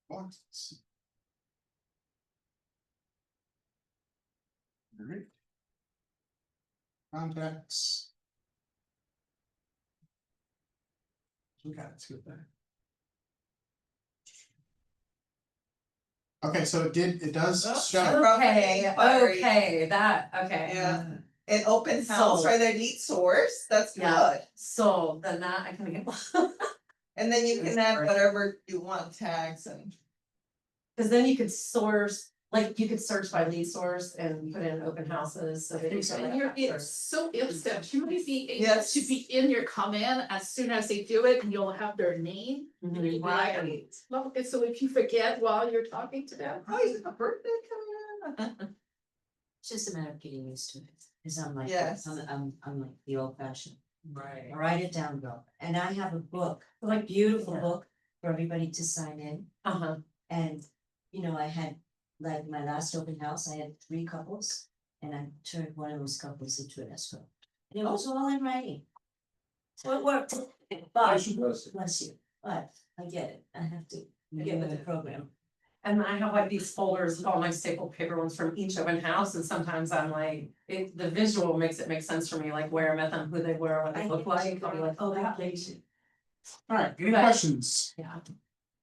Box. Alright. Contacts. We got it, it's good there. Okay, so it does Oh, show, Okay, Inquiry. okay, that, okay. Yeah, an open house, So- right, their lead source, that's Yeah. good. So then that I can get. And then you can add whatever you want, tags and. Cause then you could source, like you could search by lead source and put in open houses, so that you could. And you're, it's so instant, you might be able Yes. to be in your command as soon as they do it, and you'll have their name. And Mhm. you'll be like, well, and so if you forget while you're talking to them, Oh, you have a birthday coming up. It's just a matter of getting used to it, cause I'm like, Yes. I'm like the old fashioned. Right. Write it down, girl, and I have a book, like beautiful Yeah. book for everybody to sign in, Uh-huh, and, you know, I had, like, my last open house, I had 3 couples. And I turned one of those couples into an escrow, and it was all in writing. So it worked, but, bless you, but I get it, I have to get with the program. and I have like these folders with all my stapled paper ones from each open house, and sometimes I'm like, the visual makes it make sense for me, like where I met them, who they were, what they look like, I'll be like, oh, that lady. alright, any But- questions? Yeah.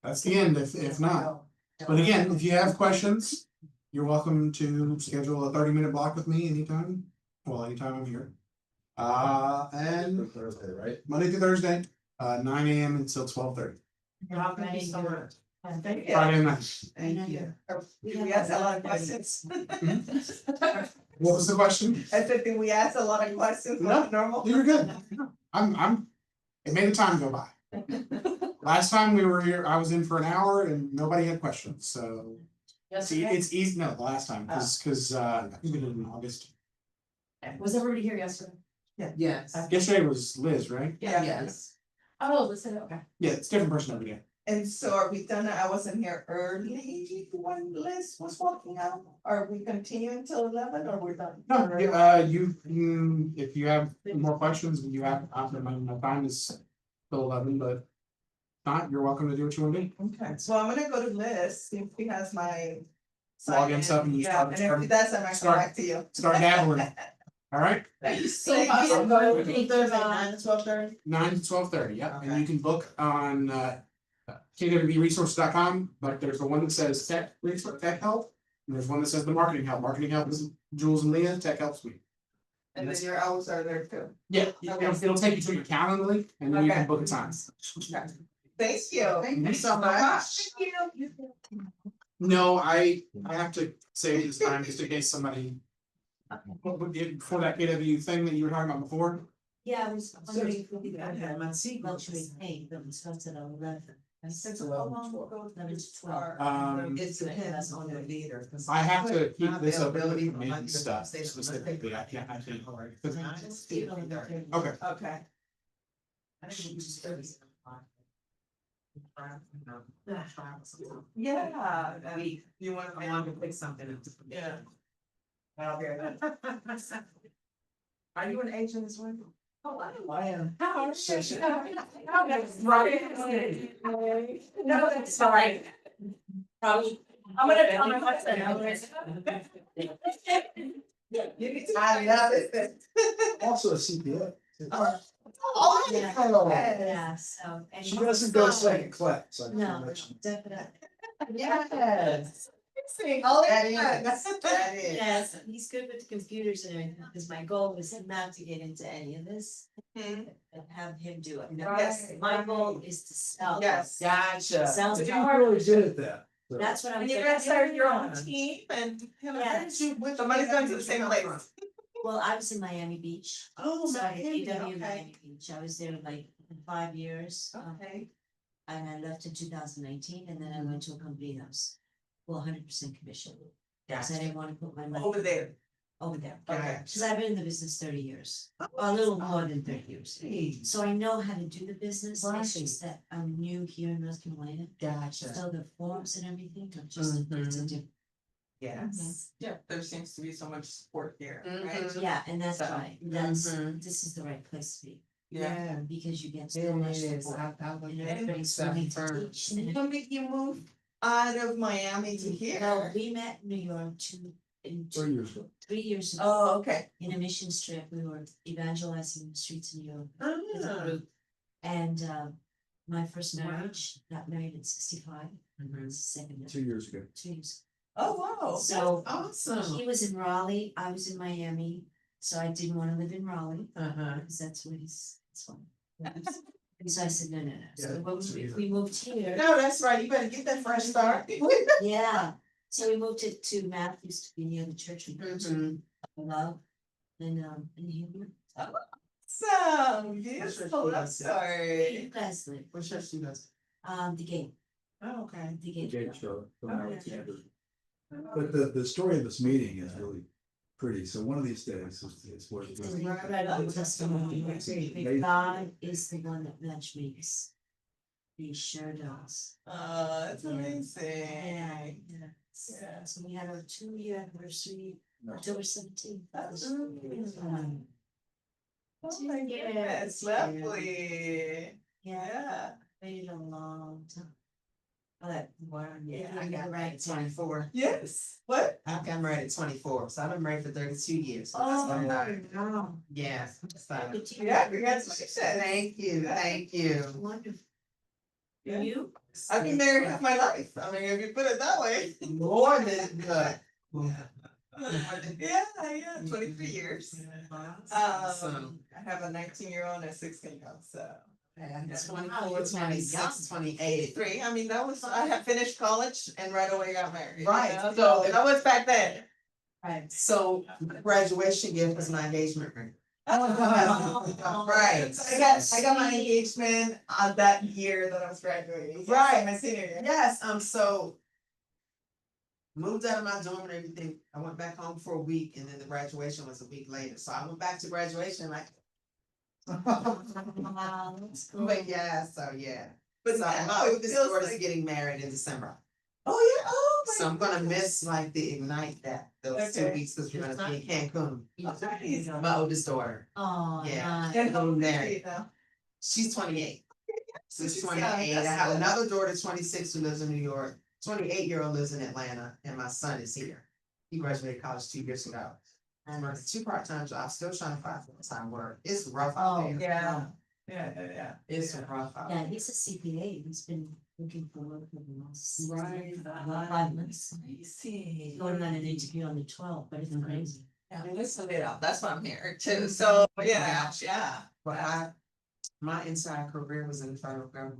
That's the end, if not, but again, if you have questions, you're welcome to schedule a 30-minute block with me anytime, well, anytime I'm here. And Thursday, right? Monday through Thursday, 9 AM until 12:30. Thank you so much. Thank you. Friday night. Thank you. We Did we have ask a lot of questions? What was the question? I said, did we ask a lot of questions? No, Normal? You're good. It made the time go by. Last time we were here, I was in for an hour and nobody had questions, so. See, Yesterday, it's easy, no, the last time, cause I think we did it in August. was everybody here yesterday? Yes. Yesterday was Liz, right? Yeah. Yes. Oh, listen, okay. Yeah, it's a different person every day. And so are we done? I wasn't here early when Liz was walking out. Are we continuing till 11 or we're done? No, if you have more questions, you have, my time is till 11, but. Not, you're welcome to do what you want to do. Okay, so I'm gonna go to Liz, see if she has my. Login stuff and you Yeah, start- and if she does, I'm gonna come start- back to you. Start dabbling, alright? thank you so Thank much. you. Thursday, 9 to 12:30? 9 to 12:30, yeah, and Okay. you can book on KWBresources.com, but there's the one that says tech resource, tech help. And there's one that says the marketing help is Jules and Leah, tech help suite. And then your hours are there too. Yeah, it'll take you to your calendar link and then you can Okay. book a time. Okay. Thank you. Thank you so much. No, I have to say this time just in case somebody. Before that KW thing that you were talking about before, Yeah, I was wondering if we could I had my seat. luxury pay, that was supposed to 11. It's How 11 long to 12. ago 11 did to you start? It depends on the leader. 'cause I have to keep my this open availability for for me Monday and to stuff Thursday is specifically, I can't. Nine to Okay, 3:30. okay, Okay. I think we just Thursday. Yeah. and You want, I want to pick something. Yeah. I'll be right back. Are you an agent as well? Oh, I am. How are Sure, you? sure. Oh, that's right. No, that's fine. Probably. I'm gonna tell my husband. I love it. Also a CPA. Oh, Yeah. yes. Yeah, so. and- She doesn't go second class. I can No, let you- definitely. Yes. Oh, That yes. is, that is. Yes, he's good with the computers and everything, because my goal was not to get into any of this, Mhm. and have him do it. Yes. My goal is to sell. Yes. Gotcha. Sounds You're hard. really good at that. So- That's what I'm. And you're saying. gonna start your own team and. Yeah. Somebody's going to the same place. Well, I was in Miami Beach. Oh, So I did Miami, KW okay. Miami Beach, I was there like 5 years. Okay. And I left in 2019, and then I went to a company house. Well, 100% commission, because I didn't wanna put my money. Over there. Over there, Okay. because I've been in the business 30 years, a little more than 30 years. So I know how to do the business, it's just that I'm new here in North Carolina. Gotcha. So the forms and everything are just, it's a different. Yes. Yeah, there seems to be so much support here, Mhm. right? Yeah, and that's So, why, this is the right place to be, Yeah. because you get so It much is. support. I would. And everybody's willing to teach. and What made you move out of Miami to No, here? we met in New York 3 years ago. 3 years ago. Oh, okay. In a mission trip, we were evangelizing the streets in New York. With a Ah. group. And my first marriage, got married at 65. Second, 2 years ago. 2 years. Oh, wow. So Awesome. he was in Raleigh, I was in Miami, so I didn't wanna live in Raleigh, Uh-huh. because that's where he's, that's fine. And so I said, no. So Yeah, when so he's- we moved here, No, that's right, you better get that fresh start. yeah, so we moved it to Matthews to be near the church we go to, love, and here we Awesome, beautiful love story. guys live, What church you guys? the gate, Oh, okay. the gate. Jake show. Okay. But the story of this meeting is really pretty, so one of these days it's worth It's it. an incredible testimony. God is the one that matchmakes. He sure does. That's Yeah. amazing. Yeah. Yeah. So we had our 2-year anniversary, October 17th. That's Um, Oh my goodness, Yeah. lovely. Yeah, Yeah. waited a long time. But, Yeah, I got married at 24. Yes, what? I got married at 24, so I've been married for 32 years. So that's Oh, very nice. wow. Yeah. So, Good to Yeah, hear. congratulations. thank you, thank you. Wonderful. Yeah. You? I've been married half my life. I mean, if you put it that way. More than good. Yeah, 23 years. Awesome. I have a 19-year-old and a 16-year-old, so. That's Wow, 24, you're very 26, young. 28. 3, I mean, that was, I had finished college and right away got married. Right, You know, so- so that was back then. Right, so my graduation gift was my engagement ring. Right, so I got my engagement on that year that I was graduating. Right. My senior year. Yes, so moved out of my dorm and everything. I went back home for a week and then the graduation was a week later. So I went back to graduation like. Wow, that's cool. But yeah, so yeah. But So now my it oldest feels daughter's like- getting married in December. Oh, yeah, oh. my So I'm gonna goodness. miss like the Ignite those 2 Okay. weeks because we're gonna be in Cancun. Nice. My oldest daughter, Oh, Yeah. nice. And how old is married. she now? she's 28. So She's she's 28. young, I that's have good. another daughter, 26, who lives in New York. 28-year-old lives in Atlanta, and my son is here. He graduated college 2 years ago. I'm working 2 part-time jobs, still trying to find full-time work. It's rough out Oh, there. Yeah. Yeah. It's rough out Yeah, there. he's a CPA, he's been looking for work for the last Right. 5 months. I see. Going on an interview on the 12th, but it's crazy. Yeah, listen it up. That's why I'm here too. So, yeah. But my entire career was in the federal government.